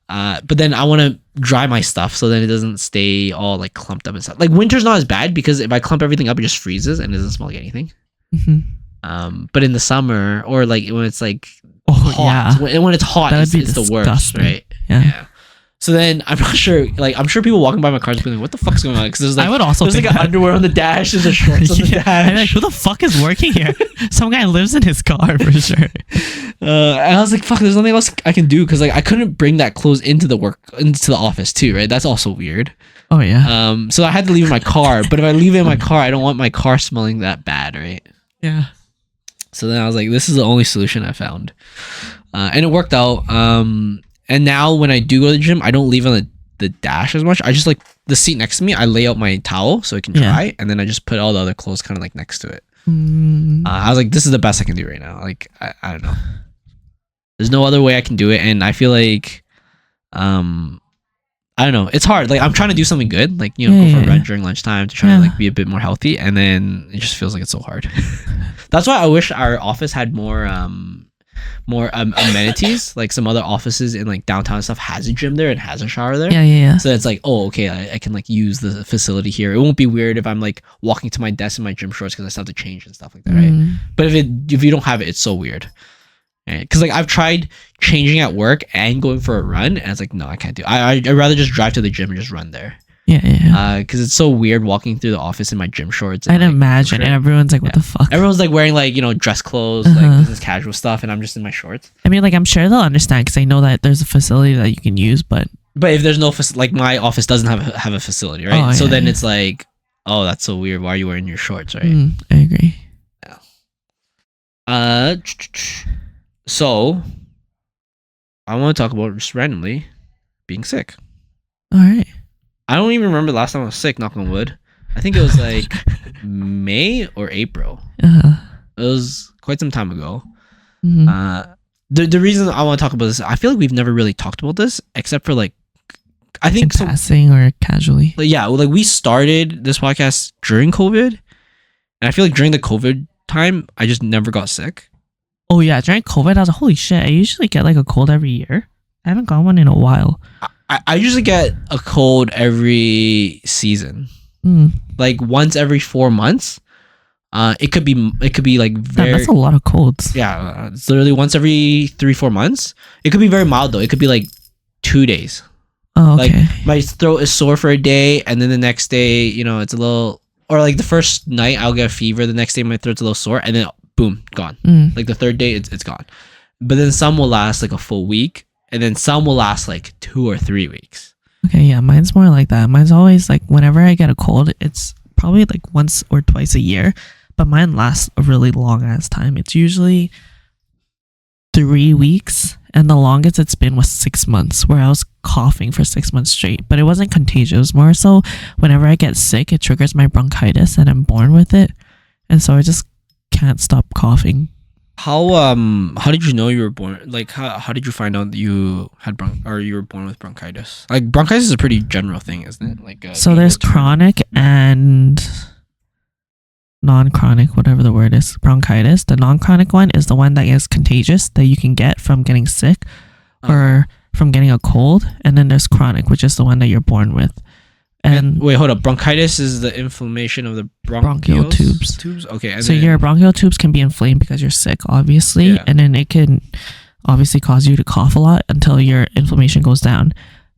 But then I want to dry my stuff so then it doesn't stay all like clumped up and stuff. Like winter's not as bad because if I clump everything up, it just freezes and it doesn't smell like anything. But in the summer or like when it's like hot, when it's hot, it's the worst, right? Yeah. So then I'm not sure. Like I'm sure people walking by my car being like, "What the fuck's going on?" Because there's like, I would also there's like an underwear on the dash, there's a shorts on the dash. I'm like, who the fuck is working here? Some guy lives in his car for sure. And I was like, "Fuck!" There's nothing else I can do because like I couldn't bring that clothes into the office too, right? That's also weird. Oh yeah. So I had to leave in my car, but if I leave it in my car, I don't want my car smelling that bad, right? Yeah. So then I was like, "This is the only solution I found," and it worked out. And now when I do go to the gym, I don't leave on the dash as much. I just like the seat next to me. I lay out my towel so it can dry, and then I just put all the other clothes kind of like next to it. I was like, this is the best I can do right now. Like I don't know. There's no other way I can do it, and I feel like, I don't know. It's hard. Like I'm trying to do something good, like go for a run during lunchtime to try to like be a bit more healthy, and then it just feels like it's so hard. That's why I wish our office had more amenities. Like some other offices in like downtown and stuff has a gym there and has a shower there. Yeah. So it's like, oh, okay, I can like use the facility here. It won't be weird if I'm like walking to my desk in my gym shorts because I still have to change and stuff like that, right? But if you don't have it, it's so weird. Because like I've tried changing at work and going for a run, and it's like, no, I can't do. I'd rather just drive to the gym and just run there. Yeah. Because it's so weird walking through the office in my gym shorts. I'd imagine, and everyone's like, "What the fuck?" Everyone's like wearing like dress clothes, like business casual stuff, and I'm just in my shorts. I mean, like I'm sure they'll understand because I know that there's a facility that you can use, but if there's no like my office doesn't have a facility, right? So then it's like, oh, that's so weird. Why are you wearing your shorts, right? I agree. Yeah. So I want to talk about just randomly being sick. All right. I don't even remember the last time I was sick, knock on wood. I think it was like May or April. It was quite some time ago. The reason I want to talk about this, I feel like we've never really talked about this, except for like, I think passing or casually. Yeah, like we started this podcast during COVID, And I feel like during the COVID time, I just never got sick. Oh yeah, during COVID, I was like, holy shit! I usually get like a cold every year. I haven't got one in a while. I usually get a cold every season, like once every 4 months. It could be like very. That's a lot of colds. Yeah, it's literally once every 3-4 months. It could be very mild though. It could be like 2 days. Oh, okay. Like my throat is sore for a day, and then the next day, you know, it's a little, or like the first night I'll get a fever. The next day my throat's a little sore, and then boom, gone. Like the third day, it's gone. But then some will last like a full week, and then some will last like 2 or 3 weeks. Okay, yeah, mine's more like that. Mine's always like whenever I get a cold, it's probably like once or twice a year, but mine lasts a really long ass time. It's usually 3 weeks, and the longest it's been was 6 months, where I was coughing for 6 months straight. But it wasn't contagious. It was more so whenever I get sick, it triggers my bronchitis, and I'm born with it, and so I just can't stop coughing. How did you know you were born? Like how did you find out that you had you were born with bronchitis? Like bronchitis is a pretty general thing, isn't it? Like so there's chronic and non-chronic, whatever the word is, bronchitis. The non-chronic one is the one that is contagious, that you can get from getting sick or from getting a cold, and then there's chronic, which is the one that you're born with. And wait, hold up. Bronchitis is the inflammation of the bronchial tubes. Okay. And so your bronchial tubes can be inflamed because you're sick, obviously. Yeah. And then it can obviously cause you to cough a lot until your inflammation goes down.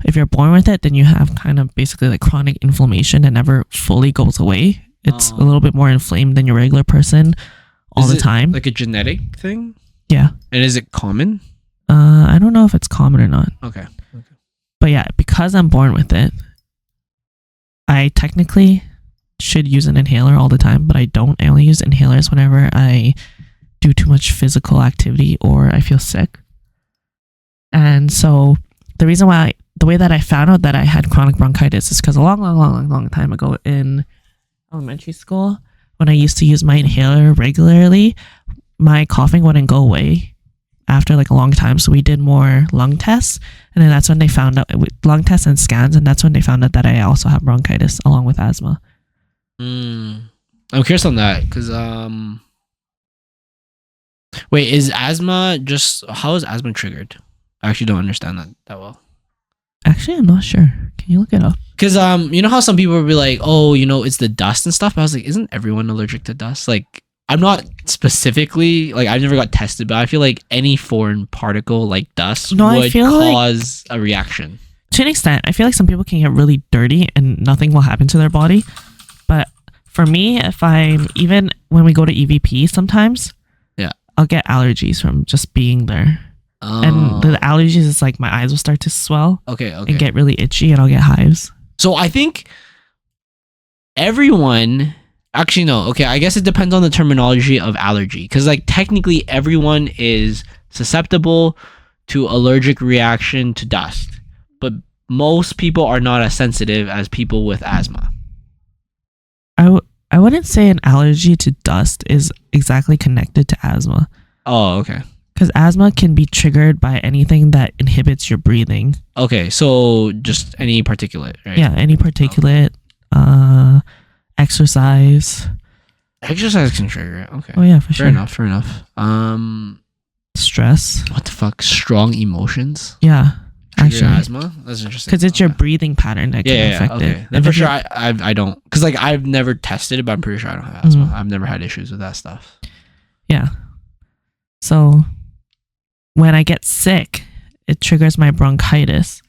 If you're born with it, then you have kind of basically like chronic inflammation that never fully goes away. It's a little bit more inflamed than your regular person all the time. Like a genetic thing? Yeah. And is it common? I don't know if it's common or not. Okay. But yeah, because I'm born with it, I technically should use an inhaler all the time, but I don't. I only use inhalers whenever I do too much physical activity or I feel sick. And so the way that I found out that I had chronic bronchitis is because a long time ago in elementary school, when I used to use my inhaler regularly, my coughing wouldn't go away after like a long time. So we did more lung tests, and then that's when they found out lung tests and scans, and that's when they found out that I also have bronchitis along with asthma. I'm curious on that because wait, is asthma how is asthma triggered? I actually don't understand that well. Actually, I'm not sure. Can you look it up? Because you know how some people would be like, oh, you know, it's the dust and stuff. But I was like, isn't everyone allergic to dust? Like, I'm not specifically, like, I've never got tested, but I feel like any foreign particle like dust would cause a reaction. To an extent, I feel like some people can get really dirty and nothing will happen to their body. But for me, even when we go to EVP sometimes, yeah, I'll get allergies from just being there. Oh. And the allergies is like my eyes will start to swell. Okay. And get really itchy, and I'll get hives. So I think everyone... Actually, no. Okay, I guess it depends on the terminology of allergy. Because, like, technically everyone is susceptible to allergic reaction to dust. But most people are not as sensitive as people with asthma. I wouldn't say an allergy to dust is exactly connected to asthma. Oh, okay. Because asthma can be triggered by anything that inhibits your breathing. Okay, so just any particulate, right? Yeah, any particulate. Exercise can trigger it. Okay. Oh yeah, for sure. Fair enough. Stress. What the fuck? Strong emotions. Yeah. Actually, asthma. That's interesting. Because it's your breathing pattern that can affect it. And for sure, I don't. Because like I've never tested it, but I'm pretty sure I don't have asthma. I've never had issues with that stuff. Yeah. So when I get sick, it triggers my bronchitis,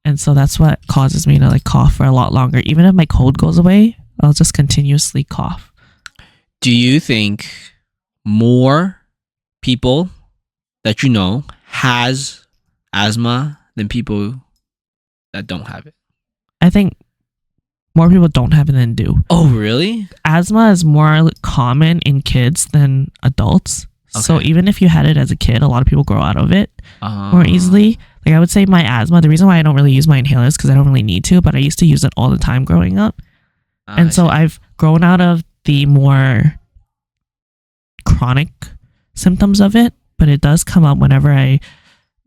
and so that's what causes me to like cough for a lot longer. Even if my cold goes away, I'll just continuously cough. Do you think more people that you know has asthma than people that don't have it? I think more people don't have it than do. Oh, really? Asthma is more common in kids than adults. Okay. So even if you had it as a kid, a lot of people grow out of it more easily. Like I would say my asthma, the reason why I don't really use my inhalers is because I don't really need to, but I used to use it all the time growing up. And so I've grown out of the more chronic symptoms of it, but it does come up whenever I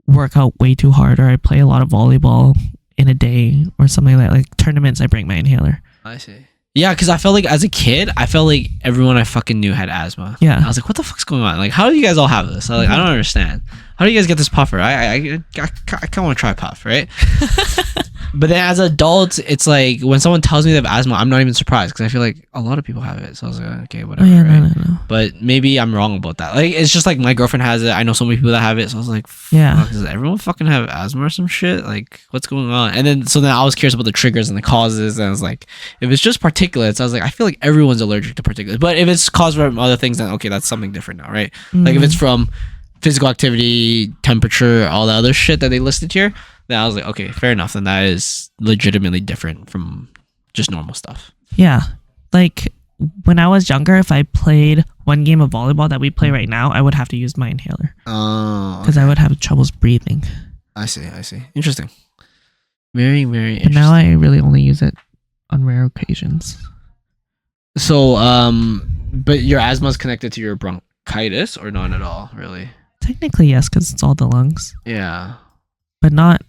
work out way too hard or I play a lot of volleyball in a day or something like tournaments. I bring my inhaler. I see. Yeah, because I felt like as a kid, I felt like everyone I fucking knew had asthma. Yeah. I was like, what the fuck's going on? Like, how do you guys all have this? I don't understand. How do you guys get this puffer? I kind of want to try puff, right? But then as adults, it's like when someone tells me they have asthma, I'm not even surprised because I feel like a lot of people have it. So I was like, okay, whatever. Oh, yeah, right? no. But maybe I'm wrong about that. Like, it's just like my girlfriend has it. I know so many people that have it. So I was like, Yeah. does everyone fucking have asthma or some shit? Like, what's going on? And then I was curious about the triggers and the causes. And I was like, if it's just particulates, I was like, I feel like everyone's allergic to particulates. But if it's caused from other things, then okay, that's something different now, right? Like if it's from physical activity, temperature, all the other shit that they listed here, then I was like, okay, fair enough. Then that is legitimately different from just normal stuff. Yeah. Like when I was younger, if I played one game of volleyball that we play right now, I would have to use my inhaler. Oh. Because I would have troubles breathing. I see. Interesting. Very, very interesting. But now I really only use it on rare occasions. So, but your asthma is connected to your bronchitis or not at all, really? Technically, yes, because it's all the lungs. Yeah. But not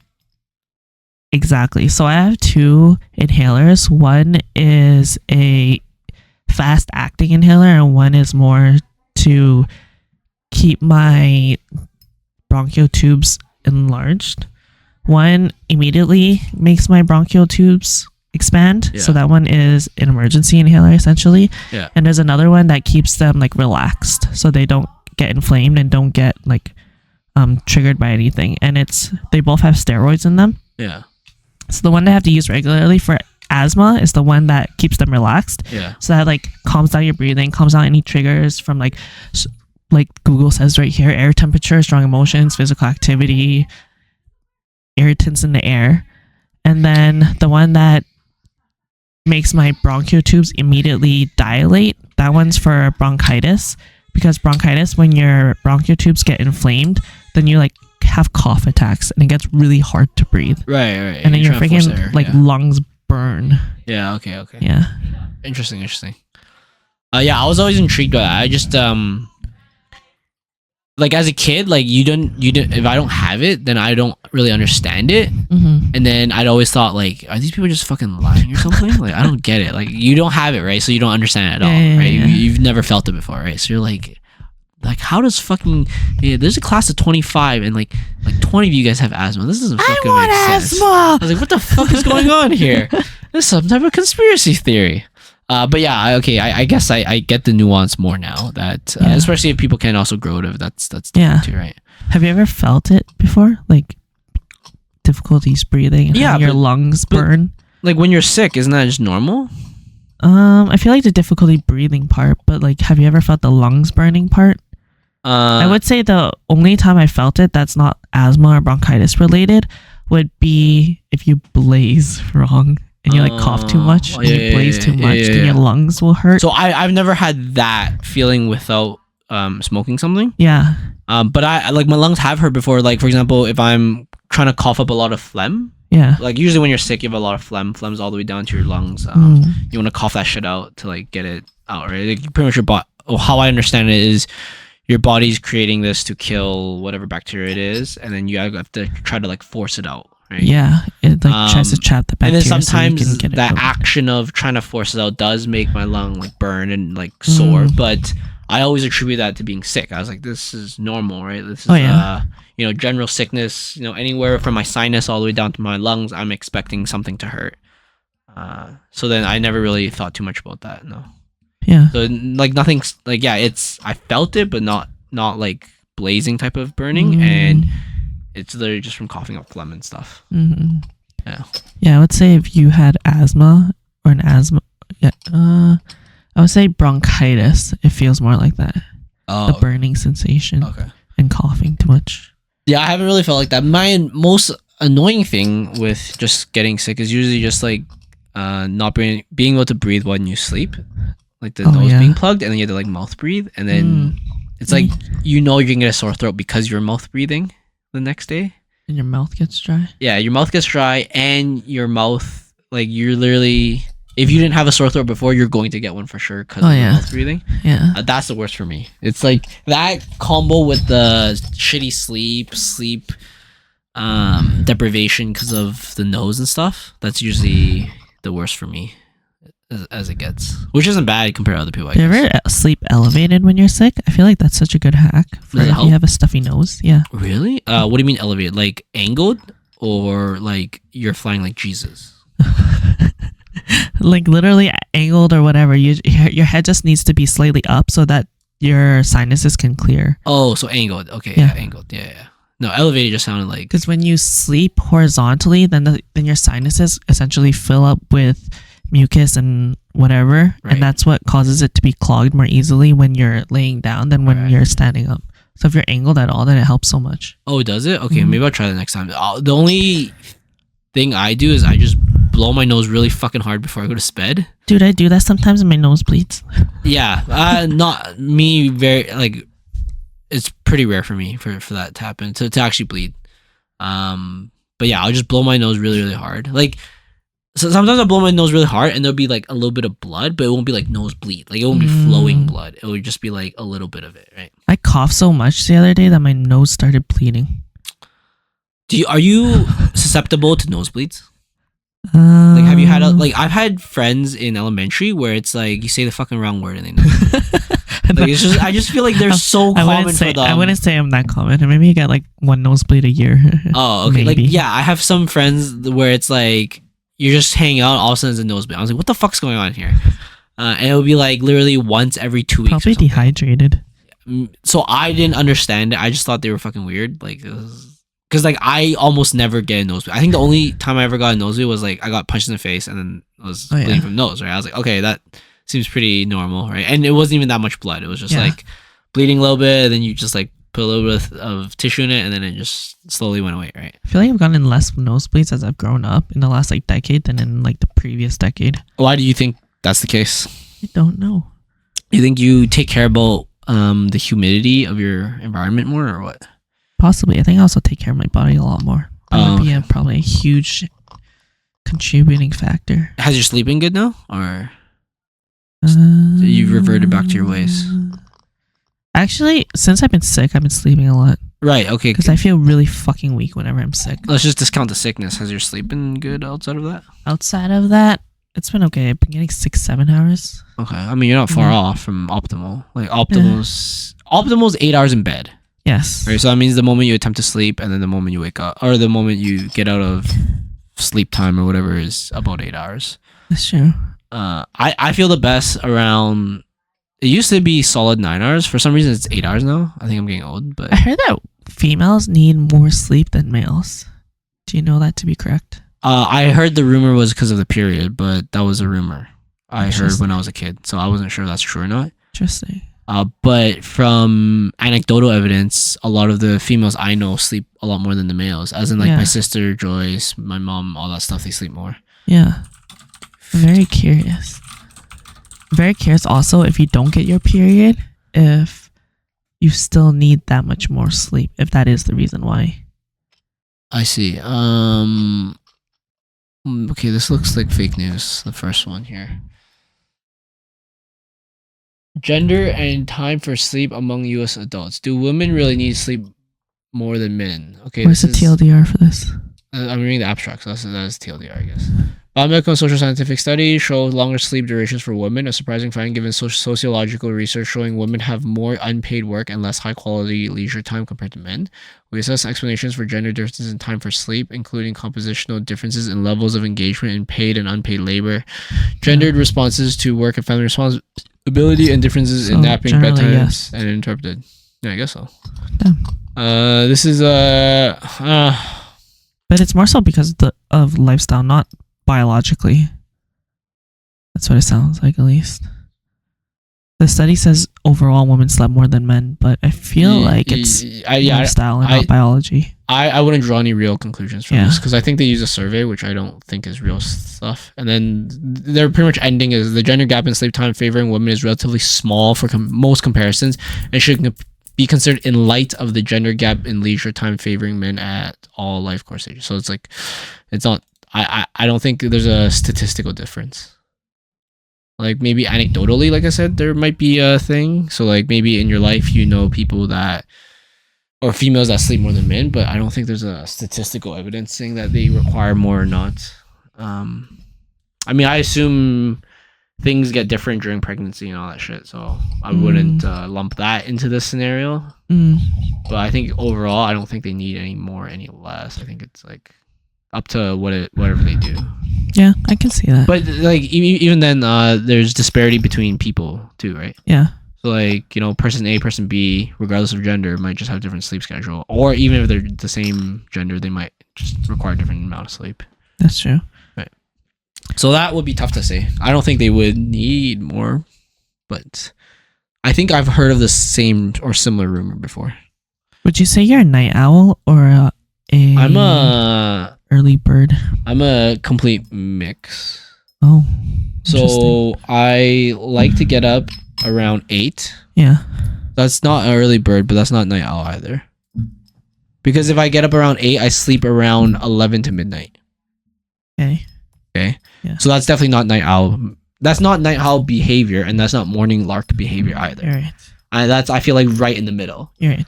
exactly. So I have two inhalers. One is a fast acting inhaler and one is more to keep my bronchial tubes enlarged. One immediately makes my bronchial tubes expand. Yeah. So that one is an emergency inhaler essentially. Yeah. And there's another one that keeps them like relaxed so they don't get inflamed and don't get like triggered by anything. And they both have steroids in them. Yeah. So the one that I have to use regularly for asthma is the one that keeps them relaxed. Yeah. So that like calms down your breathing, calms down any triggers from like Google says right here, air temperature, strong emotions, physical activity, irritants in the air. And then the one that makes my bronchial tubes immediately dilate, that one's for bronchitis. Because bronchitis, when your bronchial tubes get inflamed, then you like have cough attacks and it gets really hard to breathe. Right. And then your freaking like lungs burn. Yeah. Okay. Yeah. Interesting. Yeah, I was always intrigued by that. I just like as a kid, like you don't if I don't have it, then I don't really understand it. And then I'd always thought like, are these people just fucking lying or something? Like I don't get it. Like you don't have it, right? So you don't understand it at all, right? Yeah. You've never felt it before, right? So you're like how does fucking there's a class of 25 and like 20 of you guys have asthma. This doesn't fucking make sense. I was like, what the fuck is going on here? This is some type of conspiracy theory. But yeah, I guess I get the nuance more now that especially if people can also grow it. That's different too, right? Have you ever felt it before? Like difficulties breathing and having your lungs burn? Like when you're sick, isn't that just normal? I feel like the difficulty breathing part, but like have you ever felt the lungs burning part? I would say the only time I felt it that's not asthma or bronchitis related would be if you blaze wrong and you like cough too much and you blaze too much, then your lungs will hurt. So I've never had that feeling without smoking something. Yeah. But I like my lungs have hurt before. Like for example, if I'm trying to cough up a lot of phlegm. Yeah. Like usually when you're sick, you have a lot of phlegm. Phlegm's all the way down to your lungs. You want to cough that shit out to like get it out, right? Like, pretty much your body. How I understand it is your body's creating this to kill whatever bacteria it is, and then you have to try to like force it out. Right? Yeah, it like tries to trap the bacteria. And then sometimes so that action of trying to force it out does make my lung like burn and like sore. But I always attribute that to being sick. I was like, this is normal, right? This is general sickness. Anywhere from my sinus all the way down to my lungs, I'm expecting something to hurt. So then I never really thought too much about that. No. Yeah. So like nothing's like I felt it, but not like blazing type of burning, and it's literally just from coughing up phlegm and stuff. Yeah. Yeah, I would say if you had asthma or I would say bronchitis. It feels more like that. Oh. The burning sensation. Okay. And coughing too much. Yeah, I haven't really felt like that. My most annoying thing with just getting sick is usually just like not being able to breathe when you sleep. Like the nose being plugged, and then you have to like mouth breathe, and then it's like you're gonna get a sore throat because you're mouth breathing the next day. And your mouth gets dry. Yeah, your mouth gets dry, and your mouth like you're literally, if you didn't have a sore throat before, you're going to get one for sure because of your mouth breathing. Yeah, that's the worst for me. It's like that combo with the shitty sleep deprivation because of the nose and stuff. That's usually the worst for me. as it gets, which isn't bad compared to other people. I Do you guess. ever sleep elevated when you're sick? I feel like that's such a good hack for Does it if help? you have a stuffy nose. Yeah. Really? What do you mean elevated? Like angled, or like you're flying like Jesus? Like literally angled or whatever. Your head just needs to be slightly up so that your sinuses can clear. Oh, so angled. Okay, Yeah. yeah, angled. Yeah. No, elevated just sounded like. Because when you sleep horizontally, then your sinuses essentially fill up with mucus and whatever, Right. and that's what causes it to be clogged more easily when you're laying down than when Right. you're standing up. So if you're angled at all, then it helps so much. Oh, does it? Okay, Mhm. maybe I'll try that next time. The only thing I do is I just blow my nose really fucking hard before I go to bed. Dude, I do that sometimes and my nose bleeds. Yeah, not me. Very like, it's pretty rare for me for that to happen to actually bleed. But yeah, I'll just blow my nose really really hard. Like, so sometimes I blow my nose really hard and there'll be like a little bit of blood, but it won't be like nosebleed. Like it won't be flowing blood. It would just be like a little bit of it, right? I coughed so much the other day that my nose started bleeding. Are you susceptible to nosebleeds? Like, have you had like I've had friends in elementary where it's like you say the fucking wrong word and they know. Like it's just I just feel like they're so common for them. I wouldn't say I'm that common. Maybe I get like one nosebleed a year. Oh, okay. Maybe. Like, yeah, I have some friends where it's like you're just hanging out, all of a sudden it's a nosebleed. I was like, what the fuck's going on here? And it would be like literally once every 2 weeks. Probably dehydrated. So I didn't understand it. I just thought they were fucking weird. Like, because like I almost never get a nosebleed. I think the only time I ever got a nosebleed was like I got punched in the face and then I was bleeding from the nose. Right? I was like, okay, that seems pretty normal, right? And it wasn't even that much blood. It was just like bleeding a little bit, and then you just like put a little bit of tissue in it, and then it just slowly went away, right? I feel like I've gotten less nosebleeds as I've grown up in the last like decade than in like the previous decade. Why do you think that's the case? I don't know. You think you take care about the humidity of your environment more, or what? Possibly. I think I also take care of my body a lot more. That would be probably a huge contributing factor. Has your sleep been good now, or you've reverted back to your ways? Actually, since I've been sick, I've been sleeping a lot. Right. Okay. Because I feel really fucking weak whenever I'm sick. Let's just discount the sickness. Has your sleep been good outside of that? Outside of that, it's been okay. I've been getting 6-7 hours. Okay. I mean, you're not far off from optimal. Like optimal's 8 hours in bed. Yes. Right. So that means the moment you attempt to sleep and then the moment you wake up, or the moment you get out of sleep time or whatever, is about 8 hours. That's true. I feel the best around. It used to be solid 9 hours. For some reason, it's 8 hours now. I think I'm getting old, but I heard that females need more sleep than males. Do you know that to be correct? I heard the rumor was because of the period, but that was a rumor I heard when I was a kid, so I wasn't sure if that's true or not. Interesting. But from anecdotal evidence, a lot of the females I know sleep a lot more than the males. As in, like my sister, Joyce, my mom, all that stuff, they sleep more. Yeah. Very curious. Very curious also if you don't get your period, if you still need that much more sleep, if that is the reason why. I see. Okay, this looks like fake news. The first one here. Gender and time for sleep among U.S. adults. Do women really need sleep more than men? Okay, Where's the TLDR for this? I'm reading the abstract, so that is TLDR, I guess. Biomedical and social scientific studies show longer sleep durations for women, a surprising finding given sociological research showing women have more unpaid work and less high-quality leisure time compared to men. We assess explanations for gender differences in time for sleep, including compositional differences in levels of engagement in paid and unpaid labor, gendered responses to work and family responsibility, and differences in napping, bedtime, and interpreted. Yeah, I guess so. Damn. This is but it's more so because of lifestyle, not biologically. That's what it sounds like, at least. The study says overall women slept more than men, but I feel like it's lifestyle and not biology. I wouldn't draw any real conclusions from this because I think they use a survey, which I don't think is real stuff. And then they're pretty much ending is the gender gap in sleep time favoring women is relatively small for most comparisons and should be considered in light of the gender gap in leisure time favoring men at all life course stages. So it's like, it's not, I don't think there's a statistical difference. Like maybe anecdotally, like I said, there might be a thing. So like maybe in your life, you know, people that, or females that sleep more than men, but I don't think there's a statistical evidence saying that they require more or not. I mean, I assume things get different during pregnancy and all that shit. So I wouldn't lump that into this scenario. But I think overall, I don't think they need any more, any less. I think it's like up to whatever they do. Yeah, I can see that. But like even then, there's disparity between people too, right? Yeah. So like, you know, person A, person B, regardless of gender, might just have different sleep schedule, or even if they're the same gender, they might just require different amount of sleep. That's true. Right. So that would be tough to say. I don't think they would need more, but I think I've heard of the same or similar rumor before. Would you say you're a night owl or I'm a early bird? I'm a complete mix. Oh. So I like to get up around 8. Yeah. That's not an early bird, but that's not night owl either. Because if I get up around 8, I sleep around 11 to midnight. Okay. Okay. Yeah. So that's definitely not night owl. That's not night owl behavior, and that's not morning lark behavior either. You're right. That's, I feel like, right in the middle. You're right.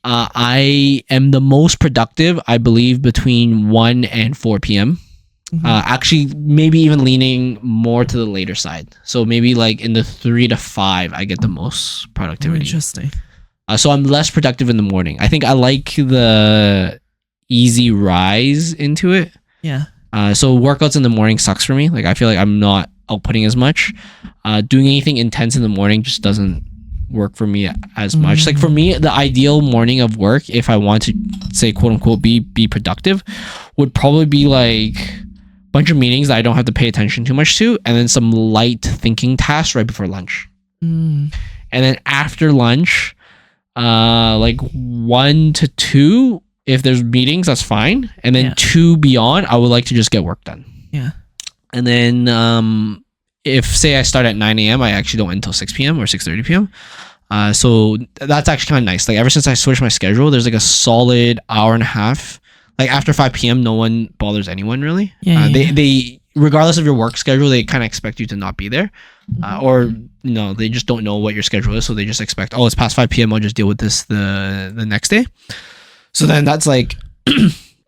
I am the most productive, I believe, between 1 and 4 p.m. Actually, maybe even leaning more to the later side. So maybe like in the 3 to 5, I get the most productivity. Interesting. So I'm less productive in the morning. I think I like the easy rise into it. Yeah. So workouts in the morning sucks for me. Like I feel like I'm not outputting as much. Doing anything intense in the morning just doesn't work for me as much. Like for me, the ideal morning of work, if I want to say quote unquote be productive, would probably be like a bunch of meetings that I don't have to pay attention too much to, and then some light thinking tasks right before lunch. And then after lunch, like 1 to 2, if there's meetings, that's fine. And then 2 beyond, I would like to just get work done. Yeah. And then if say I start at 9 a.m., I actually don't end until 6 p.m. or 6:30 p.m. So that's actually kind of nice. Like ever since I switched my schedule, there's like a solid hour and a half. Like after 5 p.m., no one bothers anyone really. They regardless of your work schedule, they kind of expect you to not be there, or they just don't know what your schedule is, so they just expect, oh, it's past 5 p.m. I'll just deal with this the next day. So then that's like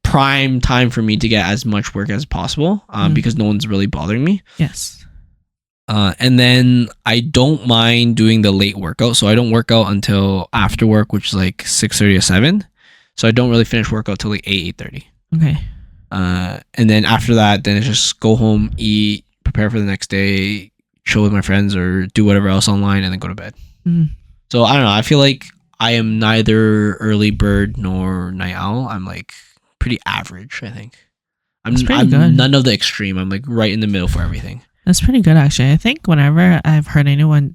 prime time for me to get as much work as possible, because no one's really bothering me. Yes. And then I don't mind doing the late workout, so I don't work out until after work, which is like 6:30 or 7. So I don't really finish workout till like 8:30. Okay. And then after that, then it's just go home, eat, prepare for the next day, chill with my friends, or do whatever else online, and then go to bed. So I don't know. I feel like I am neither early bird nor night owl. I'm like pretty average, I think. I'm good. None of the extreme. I'm like right in the middle for everything. That's pretty good, actually. I think whenever I've heard anyone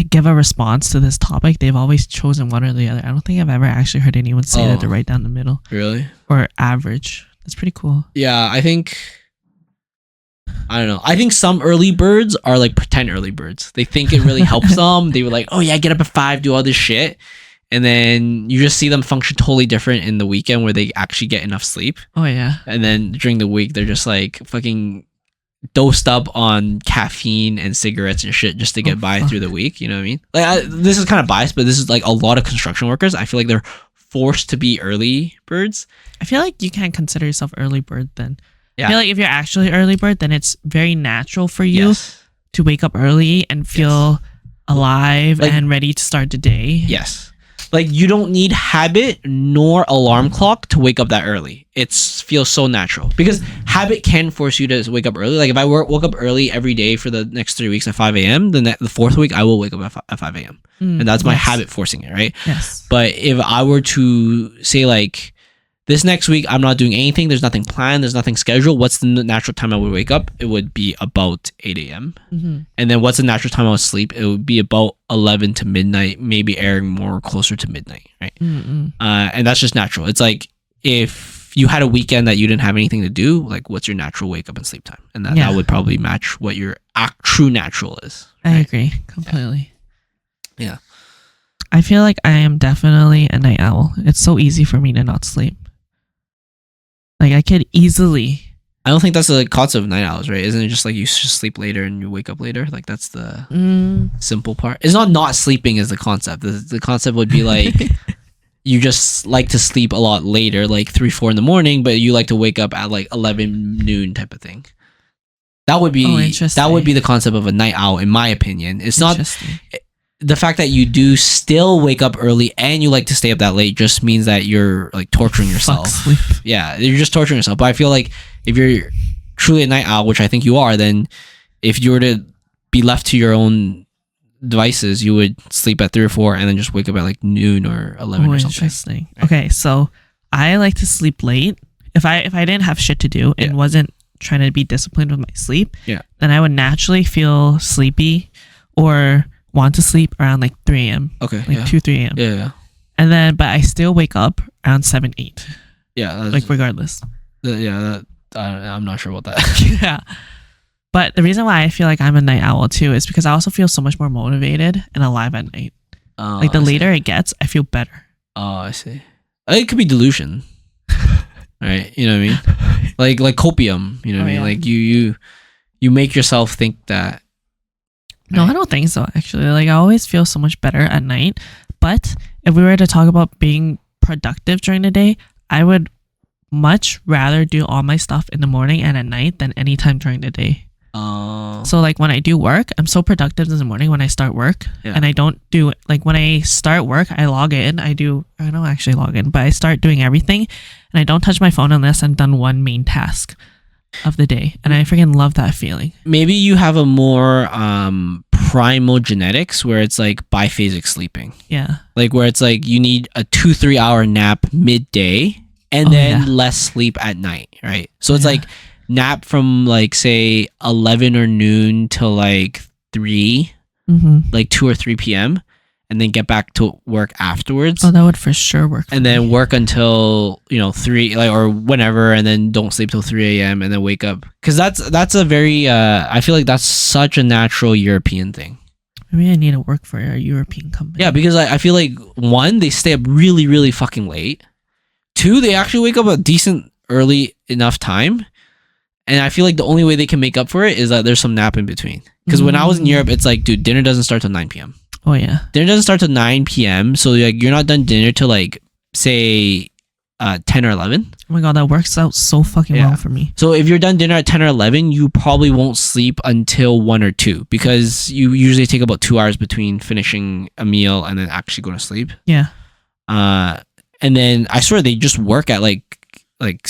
give a response to this topic, they've always chosen one or the other. I don't think I've ever actually heard anyone say that they're right down the middle. Really? Or average. That's pretty cool. Yeah, I don't know. I think some early birds are like pretend early birds. They think it really helps them. They were like, oh yeah, get up at 5, do all this shit. And then you just see them function totally different in the weekend where they actually get enough sleep. Oh yeah. And then during the week, they're just like fucking dosed up on caffeine and cigarettes and shit just to get by through the week. You know what I mean? Like this is kind of biased, but this is like a lot of construction workers. I feel like they're forced to be early birds. I feel like you can't consider yourself early bird then. Yeah. I feel like if you're actually early bird, then it's very natural for you to wake up early and feel alive and ready to start the day. Yes. Like you don't need habit nor alarm clock to wake up that early. It feels so natural because habit can force you to wake up early. Like if I woke up early every day for the next 3 weeks at 5 a.m., then the 4th week I will wake up at 5 a.m. And that's my habit forcing it, right? Yes. But if I were to say like this next week, I'm not doing anything. There's nothing planned. There's nothing scheduled. What's the natural time I would wake up? It would be about 8 a.m. And then what's the natural time I would sleep? It would be about 11 to midnight, maybe airing more closer to midnight, right? And that's just natural. It's like if you had a weekend that you didn't have anything to do, like what's your natural wake up and sleep time? And that would probably match what your true natural is. Right? I agree completely. Yeah. I feel like I am definitely a night owl. It's so easy for me to not sleep. Like I could easily. I don't think that's the concept of night owls, right? Isn't it just like you just sleep later and you wake up later? Like that's the simple part. It's not sleeping is the concept. The concept would be like you just like to sleep a lot later, like 3, 4 in the morning, but you like to wake up at like 11 noon type of thing. That would be interesting. the concept of a night owl, in my opinion. It's not Interesting. the fact that you do still wake up early and you like to stay up that late just means that you're like torturing yourself. Fuck sleep. Yeah, you're just torturing yourself. But I feel like if you're truly a night owl, which I think you are, then if you were to be left to your own devices, you would sleep at 3 or 4 and then just wake up at like noon or 11 or something. Interesting. Okay, so I like to sleep late. If I didn't have shit to do and wasn't trying to be disciplined with my sleep, then I would naturally feel sleepy or want to sleep around like 3 a.m. Okay. Like 2, 3 a.m. Yeah. And then, but I still wake up around 7, 8. Yeah. Like regardless. I'm not sure about that. Yeah. But the reason why I feel like I'm a night owl too is because I also feel so much more motivated and alive at night. Like the later it gets, I feel better. Oh, I see. It could be delusion. Right? You know what I mean? Like copium, you know what I mean? Like you make yourself think that. No, I don't think so, actually. Like, I always feel so much better at night. But if we were to talk about being productive during the day, I would much rather do all my stuff in the morning and at night than any time during the day. So, like, when I do work, I'm so productive in the morning when I start work. And I don't do, like, when I start work, I log in. I don't actually log in, but I start doing everything. And I don't touch my phone unless I'm done one main task of the day, and I freaking love that feeling. Maybe you have a more primal genetics where it's like biphasic sleeping. Yeah, like where it's like you need a 2-3 hour nap midday and then less sleep at night, right? So it's like nap from like say 11 or noon till like 3, like 2 or 3 p.m. and then get back to work afterwards. Oh, that would for sure work. And then work until 3 like or whenever, and then don't sleep till 3 a.m. and then wake up. Because that's a very I feel like that's such a natural European thing. Maybe I need to work for a European company. Yeah, because I feel like 1, they stay up really, really fucking late. 2, they actually wake up a decent early enough time. And I feel like the only way they can make up for it is that there's some nap in between. Because when I was in Europe, it's like, dude, dinner doesn't start till 9 p.m. Oh yeah, dinner doesn't start till 9 p.m. So like you're not done dinner till like say 10 or 11. Oh my god, that works out so fucking well for me. So if you're done dinner at 10 or 11, you probably won't sleep until 1 or 2 because you usually take about 2 hours between finishing a meal and then actually going to sleep. Yeah. And then I swear they just work at like 8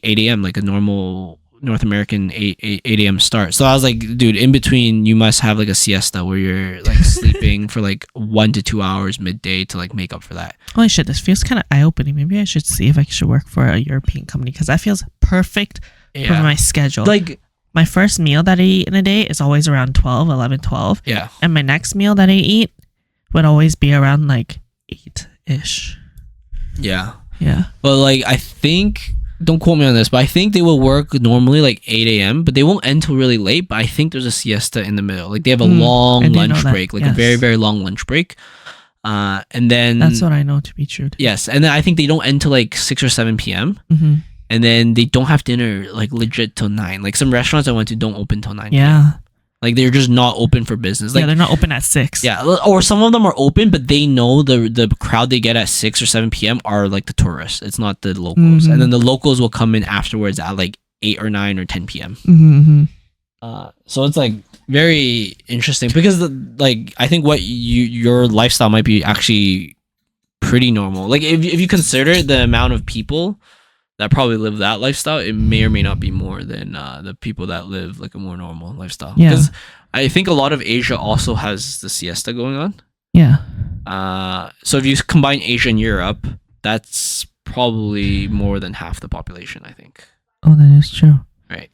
a.m. like a normal North American 8 a.m. start. So I was like, dude, in between you must have like a siesta where you're like sleeping for like 1 to 2 hours midday to like make up for that. Holy shit, this feels kind of eye-opening. Maybe I should see if I should work for a European company because that feels perfect for my schedule. Like my first meal that I eat in a day is always around 11, 12. Yeah. And my next meal that I eat would always be around like 8-ish. Yeah. Yeah. But like I think, don't quote me on this, but I think they will work normally like 8 a.m. but they won't end till really late. But I think there's a siesta in the middle. Like they have a long lunch break, like a very, very long lunch break. And then that's what I know to be true. Yes. And then I think they don't end till like 6 or 7 p.m. And then they don't have dinner like legit till 9. Like some restaurants I went to don't open till 9 p.m. Like they're just not open for business. Like, they're not open at 6. Yeah, or some of them are open, but they know the crowd they get at 6 or 7 p.m. are like the tourists. It's not the locals, and then the locals will come in afterwards at like 8 or 9 or 10 p.m. So it's like very interesting because like I think what your lifestyle might be actually pretty normal. Like if you consider the amount of people that probably live that lifestyle, it may or may not be more than the people that live like a more normal lifestyle. Yeah. Because I think a lot of Asia also has the siesta going on. Yeah. So if you combine Asia and Europe, that's probably more than half the population, I think. Oh, that is true. Right.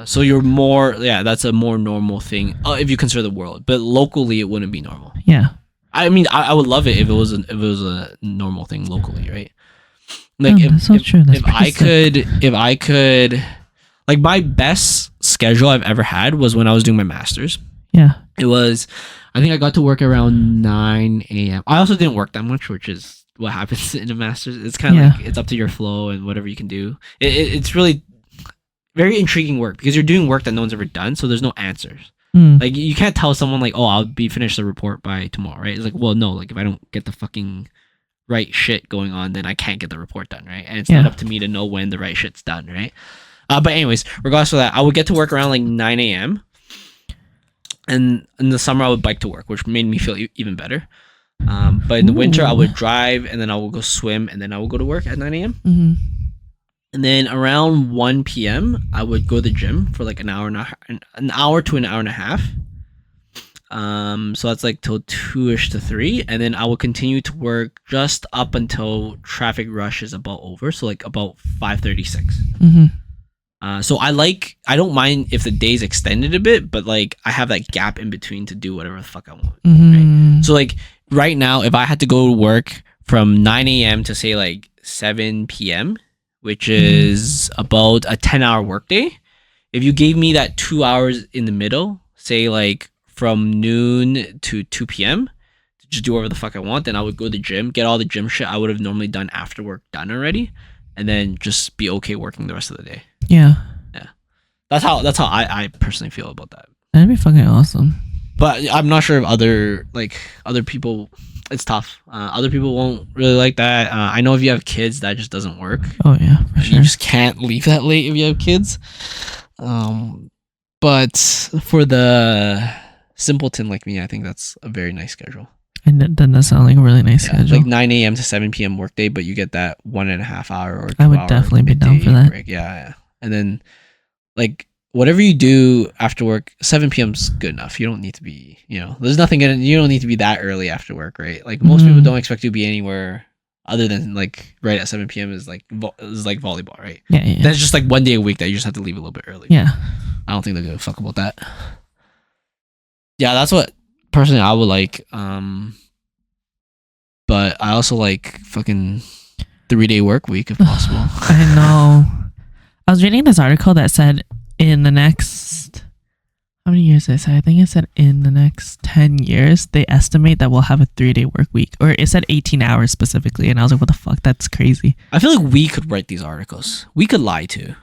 So you're more, that's a more normal thing if you consider the world. But locally, it wouldn't be normal. Yeah. I mean, I would love it if it was a normal thing locally, right? Like that's so true. That's if I could, like my best schedule I've ever had was when I was doing my master's. Yeah. It was, I think I got to work around 9 a.m. I also didn't work that much, which is what happens in a master's. It's kind of like, it's up to your flow and whatever you can do. It's really very intriguing work because you're doing work that no one's ever done. So there's no answers. Like you can't tell someone like, oh, I'll be finished the report by tomorrow, right? It's like, well, no, like if I don't get the fucking right shit going on, then I can't get the report done, right? And it's not up to me to know when the right shit's done, right? But anyways, regardless of that, I would get to work around like 9 a.m. And in the summer, I would bike to work, which made me feel even better. But in the winter, I would drive, and then I would go swim, and then I would go to work at 9 a.m. Mm-hmm. And then around 1 p.m., I would go to the gym for like an hour to an hour and a half. So that's like till 2ish to 3, and then I will continue to work just up until traffic rush is about over. So like about 5:36. Mm-hmm. So I don't mind if the day's extended a bit, but like I have that gap in between to do whatever the fuck I want. Mm-hmm. Right? So like right now, if I had to go to work from 9 a.m. to say like 7 p.m., which is about a 10-hour workday, if you gave me that 2 hours in the middle, say like from noon to 2 p.m. to just do whatever the fuck I want, then I would go to the gym, get all the gym shit I would have normally done after work done already, and then just be okay working the rest of the day. Yeah. That's how I personally feel about that. That'd be fucking awesome. But I'm not sure if other people, it's tough. Other people won't really like that. I know if you have kids, that just doesn't work. Oh yeah, for sure. You just can't leave that late if you have kids. But for the simpleton like me, I think that's a very nice schedule. And that does sound like a really nice schedule. Like 9 a.m. to 7 p.m. workday, but you get that 1.5 hour or 2 I would hour definitely be down midday for that. break. Yeah. And then like whatever you do after work, 7 p.m. is good enough. You don't need to be, you don't need to be that early after work, right? Like most people don't expect you to be anywhere other than like right at 7 p.m. is like volleyball, right? Yeah. That's just like one day a week that you just have to leave a little bit early. Yeah. I don't think they're gonna fuck about that. Yeah, that's what personally I would like. But I also like fucking 3-day work week if possible. I know. I was reading this article that said in the next, how many years did it say? I think it said in the next 10 years, they estimate that we'll have a 3-day work week. Or it said 18 hours specifically. And I was like, what the fuck? That's crazy. I feel like we could write these articles. We could lie too.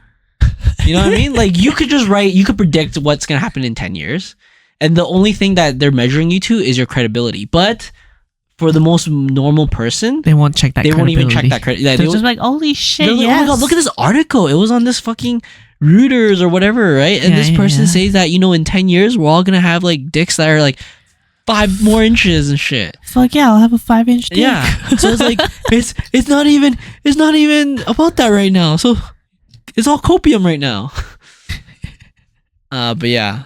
You know what I mean? Like you could just write, you could predict what's going to happen in 10 years. And the only thing that they're measuring you to is your credibility. But for the most normal person, they won't check that. They won't even check that credit. Yeah, they're just like, holy shit! Like, yes. oh my god, look at this article. It was on this fucking Reuters or whatever, right? And this person says that in 10 years we're all gonna have like dicks that are like 5 more inches and shit. Fuck yeah, I'll have a 5-inch dick. Yeah. So it's like it's not even about that right now. So it's all copium right now. But yeah,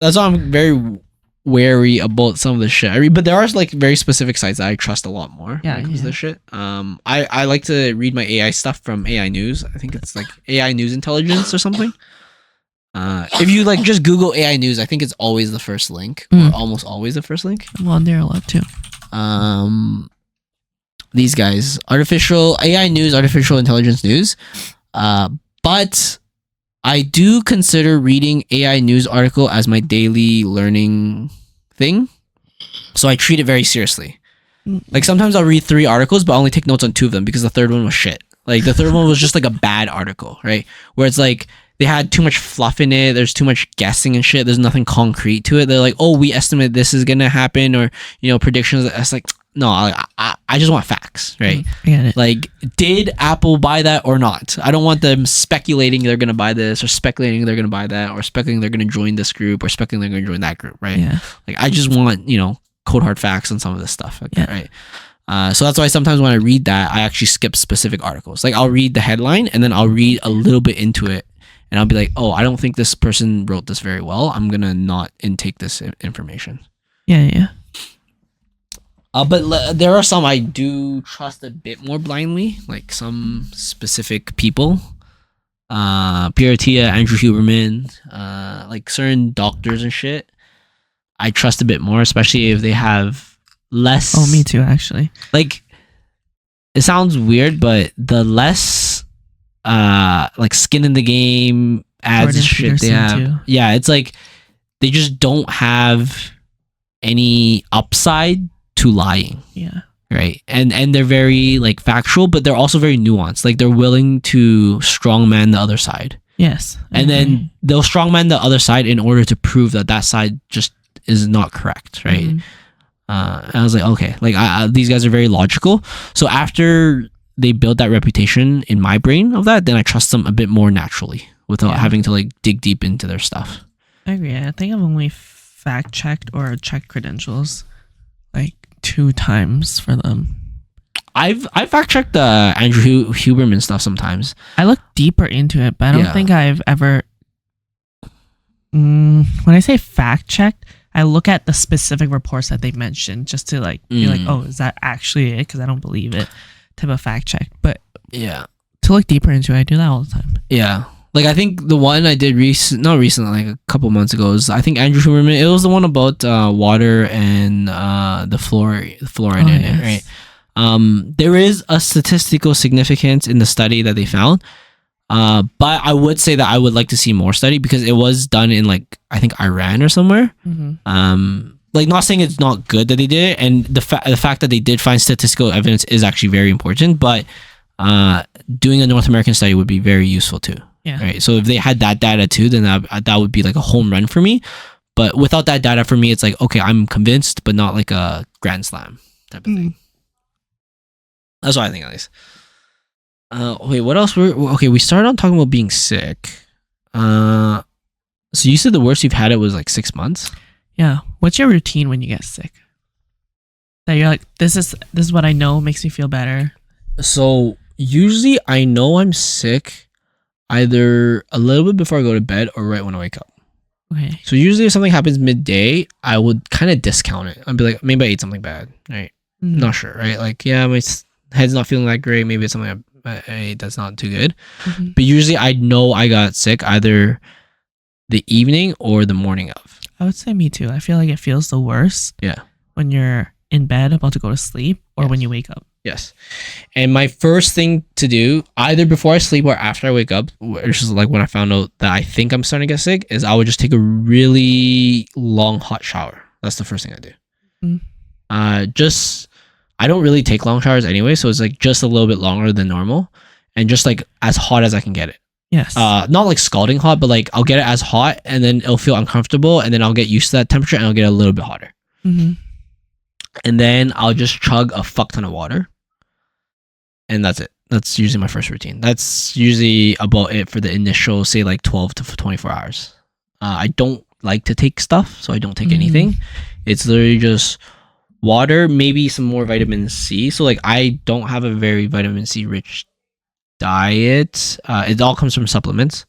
that's why I'm very wary about some of the shit I read, but there are like very specific sites that I trust a lot more when it comes to this shit. I like to read my AI stuff from AI News. I think it's like AI News Intelligence or something. If you like just Google AI News, I think it's always the first link or almost always the first link. I'm on there a lot too. These guys, AI News, artificial intelligence news. But I do consider reading AI news article as my daily learning thing. So I treat it very seriously. Like sometimes I'll read 3 articles, but I only take notes on 2 of them because the third one was shit. Like the third one was just like a bad article, right? Where it's like they had too much fluff in it. There's too much guessing and shit. There's nothing concrete to it. They're like, oh, we estimate this is going to happen or, predictions. It's like, no, I just want facts, right? I get it. Like, did Apple buy that or not? I don't want them speculating they're going to buy this or speculating they're going to buy that or speculating they're going to join this group or speculating they're going to join that group, right? Yeah. Like, I just want, cold hard facts on some of this stuff, right? So that's why sometimes when I read that, I actually skip specific articles. Like, I'll read the headline and then I'll read a little bit into it and I'll be like, oh, I don't think this person wrote this very well. I'm going to not intake this information. Yeah. But there are some I do trust a bit more blindly, like some specific people. Pierre Tia, Andrew Huberman, like certain doctors and shit. I trust a bit more, especially if they have less. Oh, me too, actually. Like, it sounds weird, but the less like skin in the game ads and shit they have. Too. Yeah, it's like they just don't have any upside to lying. Yeah. Right. And they're very like factual, but they're also very nuanced. Like they're willing to strongman the other side. Yes. And then they'll strongman the other side in order to prove that side just is not correct. Right. And I was like, okay, like these guys are very logical. So after they build that reputation in my brain of that, then I trust them a bit more naturally without having to like dig deep into their stuff. I agree. I think I've only fact checked or checked credentials like 2 times for them. I've fact checked Andrew Huberman stuff sometimes. I look deeper into it, but I don't think I've ever. When I say fact checked, I look at the specific reports that they mentioned just to like be like, oh, is that actually it? Because I don't believe it. Type of fact check, but to look deeper into it, I do that all the time. Yeah. Like I think the one I did not recently, like a couple months ago, is I think Andrew Huberman. It was the one about water and the fluoride in it, right? There is a statistical significance in the study that they found, but I would say that I would like to see more study because it was done in like I think Iran or somewhere. Like not saying it's not good that they did it, and the fact that they did find statistical evidence is actually very important, but doing a North American study would be very useful too. Right. So if they had that data too, then that would be like a home run for me. But without that data for me, it's like, okay, I'm convinced, but not like a grand slam type of thing. That's what I think at least. Wait, what else? We started on talking about being sick. So you said the worst you've had it was like 6 months? Yeah. What's your routine when you get sick? That you're like, this is what I know makes me feel better. So usually I know I'm sick either a little bit before I go to bed or right when I wake up. Okay. So usually if something happens midday, I would kind of discount it. I'd be like, maybe I ate something bad, right? Not sure, right? Like, yeah, my head's not feeling that great. Maybe it's something I ate that's not too good. But usually I know I got sick either the evening or the morning of. I would say me too. I feel like it feels the worst. Yeah. When you're in bed about to go to sleep or when you wake up. Yes. And my first thing to do, either before I sleep or after I wake up, which is like when I found out that I think I'm starting to get sick, is I would just take a really long hot shower. That's the first thing I do. I don't really take long showers anyway, so it's like just a little bit longer than normal and just like as hot as I can get it. Yes. Not like scalding hot, but like I'll get it as hot and then it'll feel uncomfortable and then I'll get used to that temperature and I'll get a little bit hotter. And then I'll just chug a fuck ton of water. And that's it. That's usually my first routine. That's usually about it for the initial, say, like 12 to 24 hours. I don't like to take stuff, so I don't take anything. It's literally just water, maybe some more vitamin C. So, like, I don't have a very vitamin C rich diet. It all comes from supplements.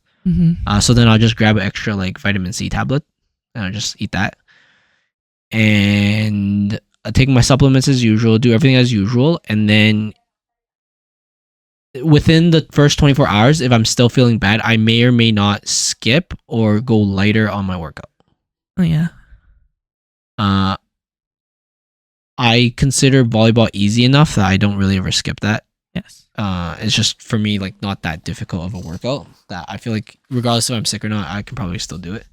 So then I'll just grab an extra, like, vitamin C tablet, and I'll just eat that. And I take my supplements as usual, do everything as usual, and then within the first 24 hours, if I'm still feeling bad, I may or may not skip or go lighter on my workout. Oh, yeah. I consider volleyball easy enough that I don't really ever skip that. Yes. It's just for me, like, not that difficult of a workout that I feel like regardless if I'm sick or not, I can probably still do it.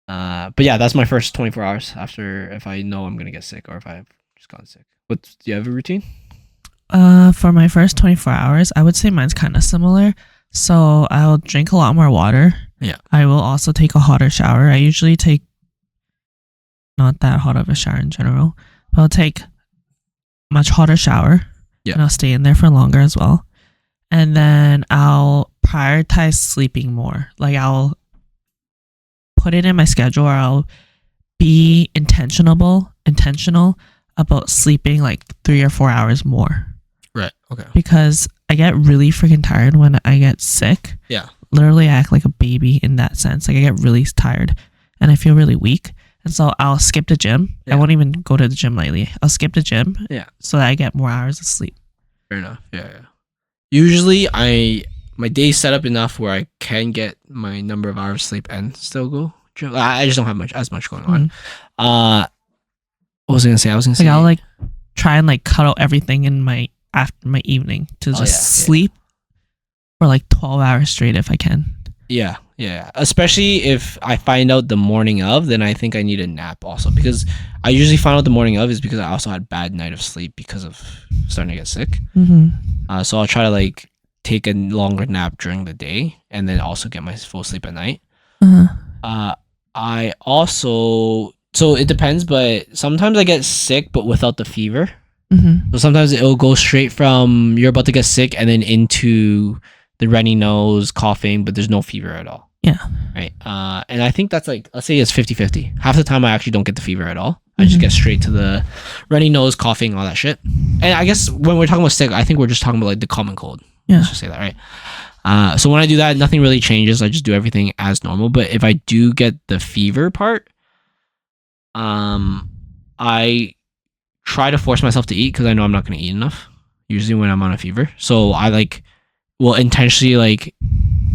But yeah, that's my first 24 hours after if I know I'm gonna get sick or if I've just gotten sick. Do you have a routine? For my first 24 hours, I would say mine's kind of similar. So I'll drink a lot more water. Yeah. I will also take a hotter shower. I usually take not that hot of a shower in general, but I'll take much hotter shower. Yeah. And I'll stay in there for longer as well. And then I'll prioritize sleeping more. Like I'll put it in my schedule or I'll be intentional about sleeping like 3 or 4 hours more. Right. Okay. Because I get really freaking tired when I get sick. Yeah. Literally, I act like a baby in that sense. Like I get really tired and I feel really weak. And so I'll skip the gym. Yeah. I won't even go to the gym lately. I'll skip the gym. Yeah. So that I get more hours of sleep. Fair enough. Yeah. Usually, my day's set up enough where I can get my number of hours sleep and still go gym. I just don't have as much going on. What was I gonna say? Like I'll like try and like cut out everything in after my evening to just sleep for like 12 hours straight if I can. Yeah. Especially if I find out the morning of, then I think I need a nap also because I usually find out the morning of is because I also had bad night of sleep because of starting to get sick. So I'll try to like take a longer nap during the day and then also get my full sleep at night. I also, so it depends, but sometimes I get sick but without the fever. So sometimes it'll go straight from you're about to get sick and then into the runny nose, coughing, but there's no fever at all. Yeah. Right. And I think that's like, let's say it's 50-50. Half the time I actually don't get the fever at all. I just get straight to the runny nose, coughing, all that shit. And I guess when we're talking about sick, I think we're just talking about like the common cold. Yeah. Let's just say that, right? So when I do that, nothing really changes. I just do everything as normal. But if I do get the fever part, I try to force myself to eat because I know I'm not going to eat enough usually when I'm on a fever. So I like will intentionally like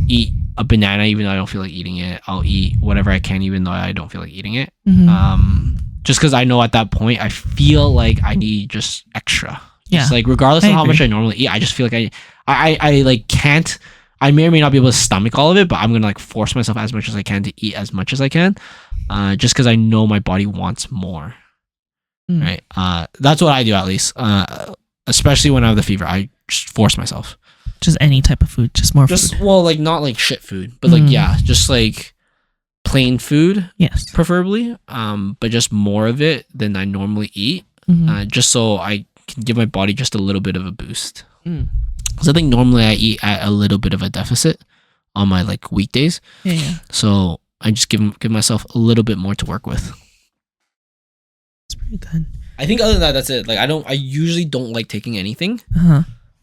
eat a banana even though I don't feel like eating it. I'll eat whatever I can even though I don't feel like eating it. Just because I know at that point I feel like I need just extra. Just like regardless of how much I normally eat, I just feel like I like can't. I may or may not be able to stomach all of it, but I'm gonna like force myself as much as I can to eat as much as I can, just because I know my body wants more. Right. That's what I do at least. Especially when I have the fever, I just force myself. Just any type of food, just more food. Well, like not like shit food, but like just like plain food. Yes. Preferably. But just more of it than I normally eat. Just so I can give my body just a little bit of a boost. Because I think normally I eat at a little bit of a deficit on my like weekdays. Yeah. So I just give myself a little bit more to work with. That's pretty good. I think other than that, that's it. Like I usually don't like taking anything.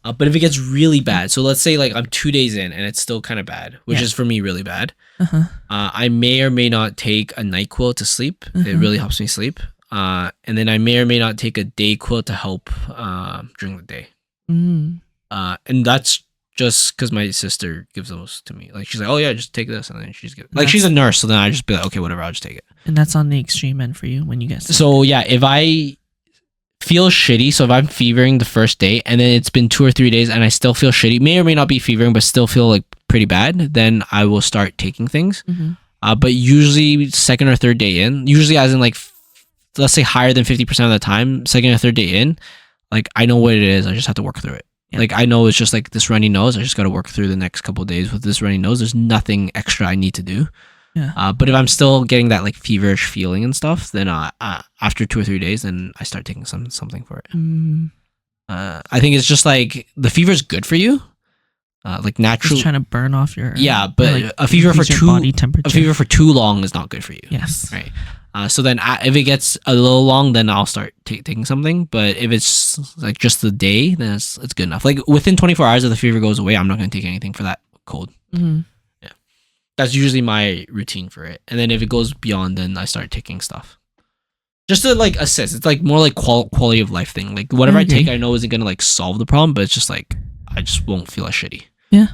But if it gets really bad, so let's say like I'm 2 days in and it's still kind of bad, which is for me really bad. I may or may not take a NyQuil to sleep. It really helps me sleep. And then I may or may not take a DayQuil to help during the day. And that's just because my sister gives those to me. Like she's like, oh yeah, just take this, and then she's good. Like she's a nurse, so then I just be like, okay, whatever, I'll just take it. And that's on the extreme end for you when you get sick. So yeah, if I feel shitty, so if I'm fevering the first day and then it's been 2 or 3 days and I still feel shitty, may or may not be fevering, but still feel like pretty bad, then I will start taking things. But usually second or third day in, usually as in like, let's say higher than 50% of the time, second or third day in, like I know what it is. I just have to work through it. Like I know it's just like this runny nose. I just got to work through the next couple of days with this runny nose. There's nothing extra I need to do. But if I'm still getting that like feverish feeling and stuff, then after 2 or 3 days, then I start taking something for it. I think it's just like the fever is good for you. Like naturally just trying to burn off your but like, a fever for body temperature. a fever for too long is not good for you. Yes. Right. So then if it gets a little long, then I'll start taking something. But if it's like just the day, then it's good enough. Like within 24 hours if the fever goes away, I'm not going to take anything for that cold. Yeah. That's usually my routine for it. And then if it goes beyond, then I start taking stuff. Just to like assist. It's like more like quality of life thing. Like whatever I take, I know isn't going to like solve the problem, but it's just like, I just won't feel as shitty. Yeah.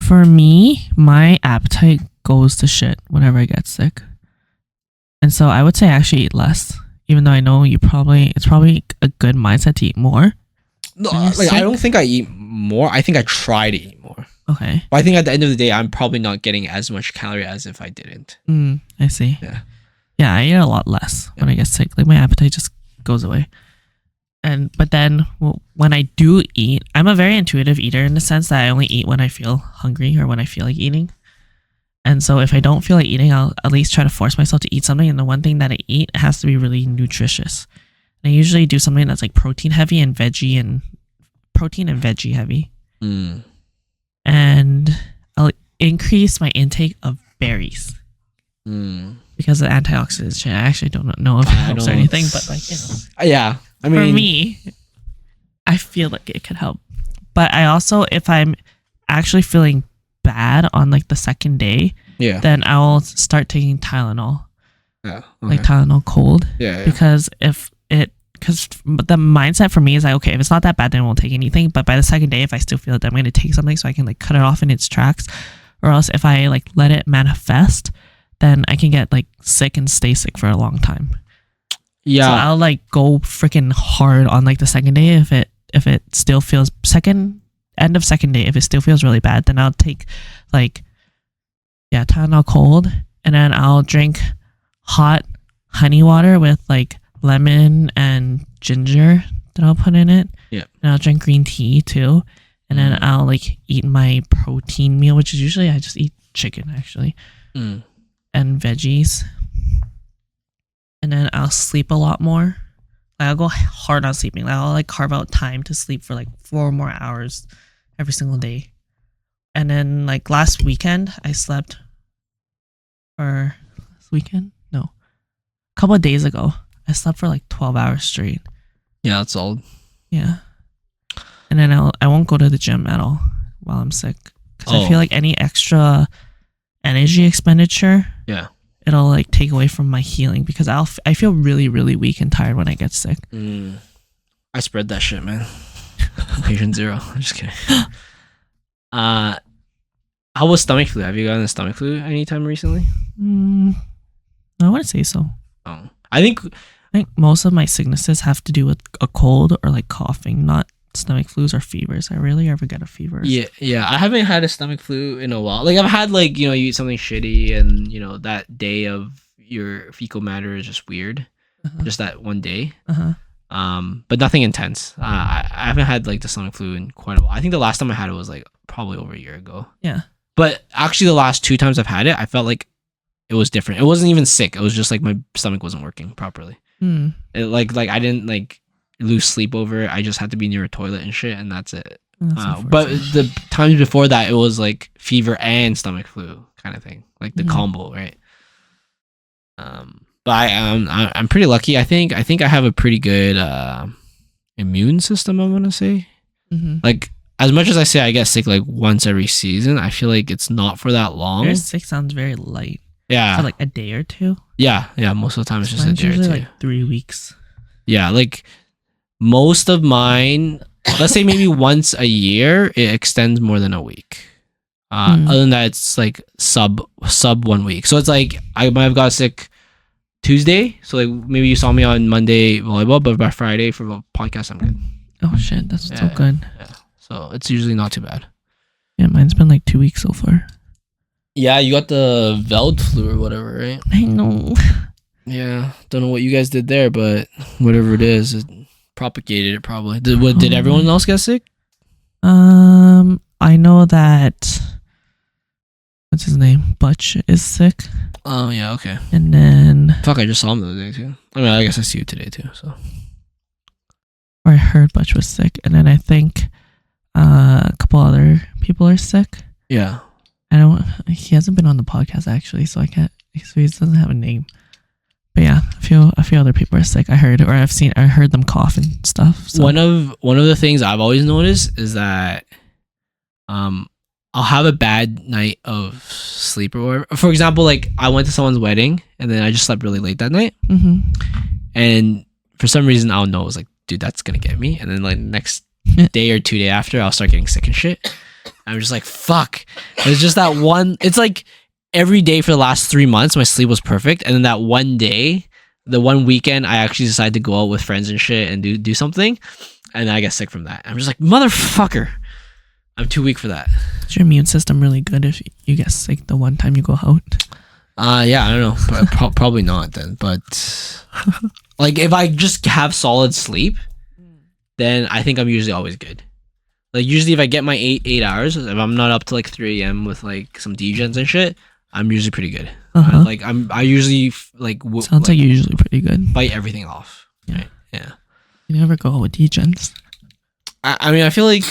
For me, my appetite goes to shit whenever I get sick. And so I would say I actually eat less, even though I know it's probably a good mindset to eat more. No, like I don't think I eat more. I think I try to eat more. Okay. But I think at the end of the day, I'm probably not getting as much calorie as if I didn't. I see. Yeah. Yeah, I eat a lot less when I get sick. Like my appetite just goes away. But then when I do eat, I'm a very intuitive eater in the sense that I only eat when I feel hungry or when I feel like eating. And so if I don't feel like eating, I'll at least try to force myself to eat something. And the one thing that I eat has to be really nutritious. And I usually do something that's like protein heavy and veggie heavy. And I'll increase my intake of berries. Because of antioxidants. I actually don't know if it helps or anything, but like, you know. Yeah. I mean, for me, I feel like it could help. But I also, if I'm actually feeling bad on like the second day, then I'll start taking Tylenol. Like Tylenol cold. Because because the mindset for me is like, okay, if it's not that bad, then I won't take anything. But by the second day, if I still feel it, then I'm going to take something so I can like cut it off in its tracks. Or else if I like let it manifest, then I can get like sick and stay sick for a long time. Yeah. So I'll like go freaking hard on like the second day if it still feels end of second day, if it still feels really bad, then I'll take like Tylenol cold, and then I'll drink hot honey water with like lemon and ginger that I'll put in it. Yeah. And I'll drink green tea too. And then I'll like eat my protein meal, which is usually I just eat chicken actually. And veggies. And then I'll sleep a lot more. I'll go hard on sleeping. Like, I'll like carve out time to sleep for like 4 more hours every single day. And then like last weekend, I slept. Or last weekend? No, a couple of days ago, I slept for like 12 hours straight. Yeah, that's old. Yeah. And then I won't go to the gym at all while I'm sick because I feel like any extra energy expenditure, it'll like take away from my healing because I feel really, really weak and tired when I get sick. I spread that shit, man. Patient zero. I'm just kidding. How was stomach flu? Have you gotten a stomach flu anytime recently? I wouldn't say so. Oh, I think most of my sicknesses have to do with a cold or like coughing, not stomach flus or fevers. I rarely ever get a fever. Yeah. I haven't had a stomach flu in a while. Like I've had like, you eat something shitty and that day of your fecal matter is just weird. Just that one day. But nothing intense. I haven't had like the stomach flu in quite a while. I think the last time I had it was like probably over a year ago. Yeah. But actually the last 2 times I've had it, I felt like it was different. It wasn't even sick. It was just like my stomach wasn't working properly. It, like I didn't like lose sleep over it. I just had to be near a toilet and shit, and that's it. But the times before that, it was like fever and stomach flu kind of thing, like the combo, right? But I'm pretty lucky. I think I have a pretty good immune system. I want to say, like as much as I say I get sick like once every season, I feel like it's not for that long. Your sick sounds very light. Yeah, for like a day or two. Yeah. Most of the time it's just a day or two. Like 3 weeks. Yeah, like most of mine, let's say maybe once a year, it extends more than a week. Other than that, it's like sub 1 week. So it's like I might have got sick Tuesday. So like maybe you saw me on Monday volleyball, but by Friday for the podcast, I'm good. Oh shit, that's so good. Yeah. So it's usually not too bad. Yeah, mine's been like 2 weeks so far. Yeah, you got the Veld flu or whatever, right? I know. Yeah, don't know what you guys did there, but whatever it is, it propagated it probably. Did everyone else get sick? I know that what's his name? Butch is sick. Oh yeah, okay. And then fuck, I just saw him the other day too. I mean, I guess I see you today too. So, or I heard Butch was sick, and then I think a couple other people are sick. Yeah. He hasn't been on the podcast actually, so I can't. So he doesn't have a name. But yeah, a few other people are sick. I heard, or I heard them cough and stuff. So. One of the things I've always noticed is that, I'll have a bad night of sleep or whatever. For example, like I went to someone's wedding and then I just slept really late that night, and for some reason I don't know, it was like, dude, that's gonna get me. And then like next day or 2 days after, I'll start getting sick and shit. I'm just like, fuck. It's just that one. It's like every day for the last 3 months, my sleep was perfect. And then that one day, the one weekend, I actually decided to go out with friends and shit and do something. And I get sick from that. I'm just like, motherfucker. I'm too weak for that. Is your immune system really good if you get sick the one time you go out? Yeah, I don't know. But probably not then. But like if I just have solid sleep, then I think I'm usually always good. Like usually if I get my 8 hours, if I'm not up to like 3 a.m. with like some degens and shit, I'm usually pretty good. Like I usually like sounds like you're usually pretty good. Fight everything off. Yeah. Right? Yeah. You never go out with degens. I mean, I feel like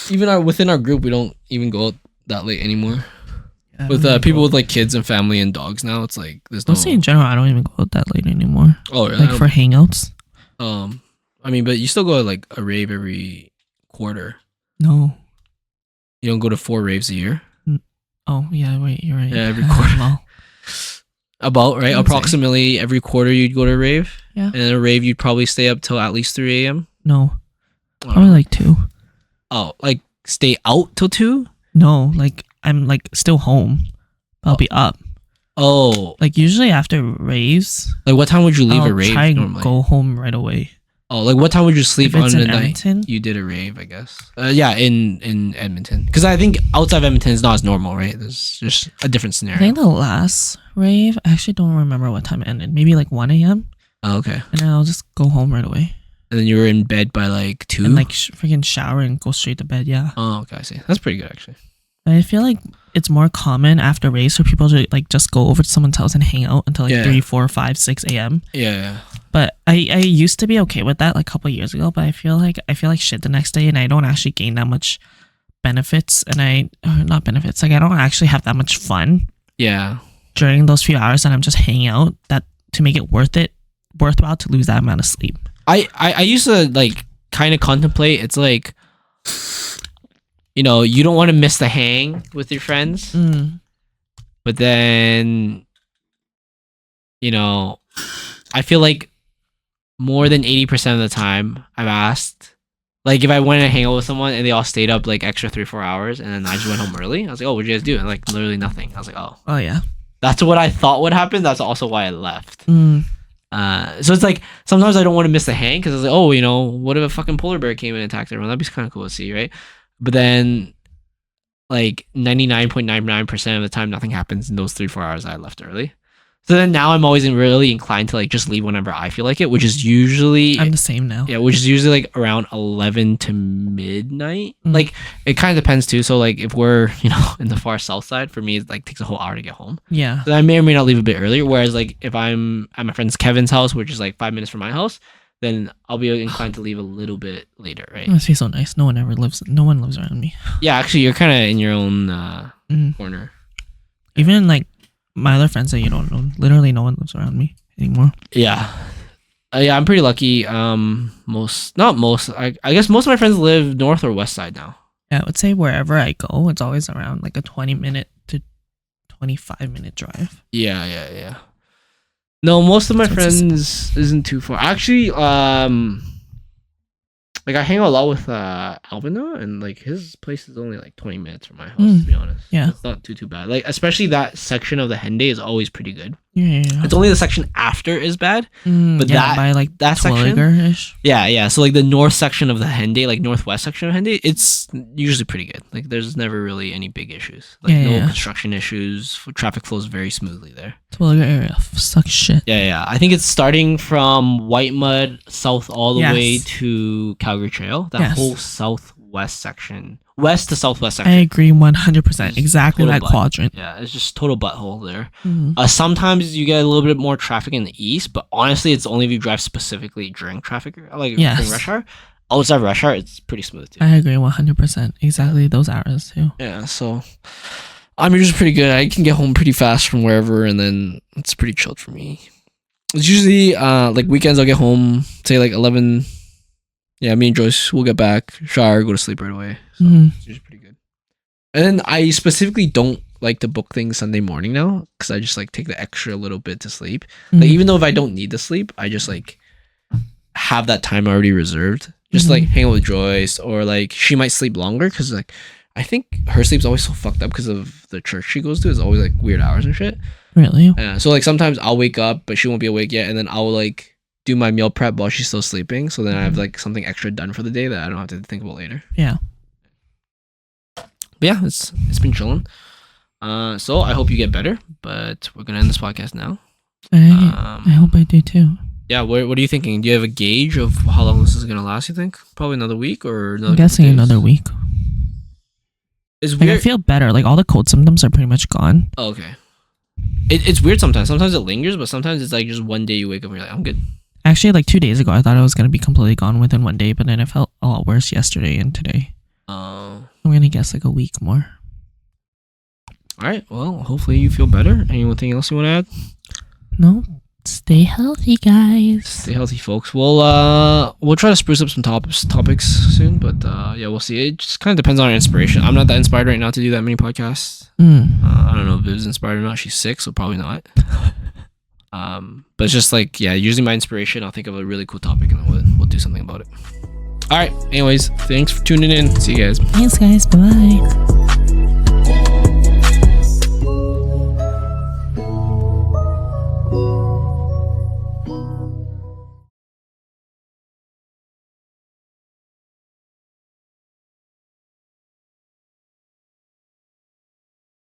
even within our group, we don't even go out that late anymore. Yeah, with people with like kids and family and dogs now, it's like there's no. Let's say in general, I don't even go out that late anymore. Oh, really? Like for hangouts. I mean, but you still go to like a rave every quarter. No. You don't go to 4 raves a year? Oh, yeah, wait, you're right. Yeah, every quarter. About, right? Approximately every quarter you'd go to a rave? Yeah. And in a rave you'd probably stay up till at least 3 a.m.? No. Probably like 2. Oh, like stay out till 2? No, like I'm like still home. But I'll be up. Oh. Like usually after raves. Like what time would you leave a rave try and normally? Go home right away. Oh, like what time would you sleep on the Edmonton? night you did a rave, I guess? Yeah, in Edmonton. Because I think outside of Edmonton is not as normal, right? There's just a different scenario. I think the last rave, I actually don't remember what time it ended. Maybe like 1 a.m. Oh, okay. And then I'll just go home right away. And then you were in bed by like 2? And like freaking shower and go straight to bed, yeah. Oh, okay, I see. That's pretty good, actually. I feel like it's more common after race for people to like just go over to someone's house and hang out until like 3, 4, 5, 6 a.m. Yeah. But I used to be okay with that like a couple years ago, but I feel like shit the next day, and I don't actually gain that much benefits, and not benefits, like I don't actually have that much fun. Yeah. During those few hours that I'm just hanging out, that to make it worthwhile to lose that amount of sleep. I used to like kind of contemplate. It's like, you know, you don't want to miss the hang with your friends, but then, you know, I feel like more than 80% of the time I've asked, like if I went to hang out with someone and they all stayed up like extra 3-4 hours and then I just went home early, I was like, oh, what'd you guys do? And like literally nothing. I was like, oh yeah, that's what I thought would happen. That's also why I left. So it's like sometimes I don't want to miss the hang because I was like, oh, you know, what if a fucking polar bear came and attacked everyone? That'd be kind of cool to see, right? But then like 99.99% of the time nothing happens in those 3-4 hours I left early. So then now I'm always really inclined to like just leave whenever I feel like it, which is usually I'm the same now. Yeah, which is usually like around 11 to midnight. Like it kind of depends too. So like if we're, you know, in the far south side, for me it like takes a whole hour to get home. Yeah. So I may or may not leave a bit earlier. Whereas like if I'm at my friend's Kevin's house, which is like 5 minutes from my house, then I'll be inclined to leave a little bit later, right? It must be so nice. No one lives around me. Yeah, actually you're kind of in your own corner. Even like my other friends that you don't know, literally no one lives around me anymore. Yeah. Yeah, I'm pretty lucky. I guess most of my friends live north or west side now. Yeah, I would say wherever I go, it's always around like a 20-minute to 25-minute drive. Yeah. No, most of my friends isn't too far. Actually, like I hang out a lot with Alvin now, and like his place is only like 20 minutes from my house, to be honest. Yeah. It's not too bad. Like especially that section of the Henday is always pretty good. Yeah. It's only the section after is bad. But that by like that section ish. Yeah. So like the north section of the Henday, like northwest section of Henday, it's usually pretty good. Like there's never really any big issues. Like no construction issues. Traffic flows very smoothly there. Twilliger area sucks shit. Yeah. I think it's starting from White Mud south all the way to Calgary Trail. That whole southwest section, west to southwest section. I agree 100%. Exactly that quadrant. Yeah, it's just total butthole there. Sometimes you get a little bit more traffic in the east, but honestly, it's only if you drive specifically during traffic, like during rush hour. Outside rush hour, it's pretty smooth too. I agree 100%. Exactly those hours too. Yeah, so I'm usually pretty good. I can get home pretty fast from wherever, and then it's pretty chilled for me. It's usually like weekends. I'll get home, say like 11. Yeah, me and Joyce will get back, shower, go to sleep right away. So it's usually pretty good. And then I specifically don't like to book things Sunday morning now because I just like take the extra little bit to sleep. Like even though if I don't need to sleep, I just like have that time already reserved. Just like hang out with Joyce, or like she might sleep longer because like I think her sleep's always so fucked up because of the church she goes to. It's always like weird hours and shit. Really? Yeah. So like sometimes I'll wake up, but she won't be awake yet, and then I'll like do my meal prep while she's still sleeping. So then I have like something extra done for the day that I don't have to think about later. Yeah. But yeah, it's been chilling. So I hope you get better. But we're gonna end this podcast now. I hope I do too. Yeah. What are you thinking? Do you have a gauge of how long this is gonna last? You think probably another week or another? I'm guessing another week. It's like weird. I feel better. Like all the cold symptoms are pretty much gone. Oh, okay. It's weird sometimes. Sometimes it lingers, but sometimes it's like just one day you wake up and you're like, I'm good. Actually, like 2 days ago, I thought it was going to be completely gone within one day, but then it felt a lot worse yesterday and today. I'm going to guess like a week more. All right. Well, hopefully you feel better. Anything else you want to add? No. Stay healthy, guys. Stay healthy, folks. We'll try to spruce up some topics soon, but yeah, we'll see. It just kind of depends on our inspiration. I'm not that inspired right now to do that many podcasts. I don't know if Viv's inspired or not. She's sick, so probably not. But it's just like, yeah, using my inspiration, I'll think of a really cool topic and then we'll do something about it. All right. Anyways, thanks for tuning in. See you guys. Thanks, guys. Bye-bye.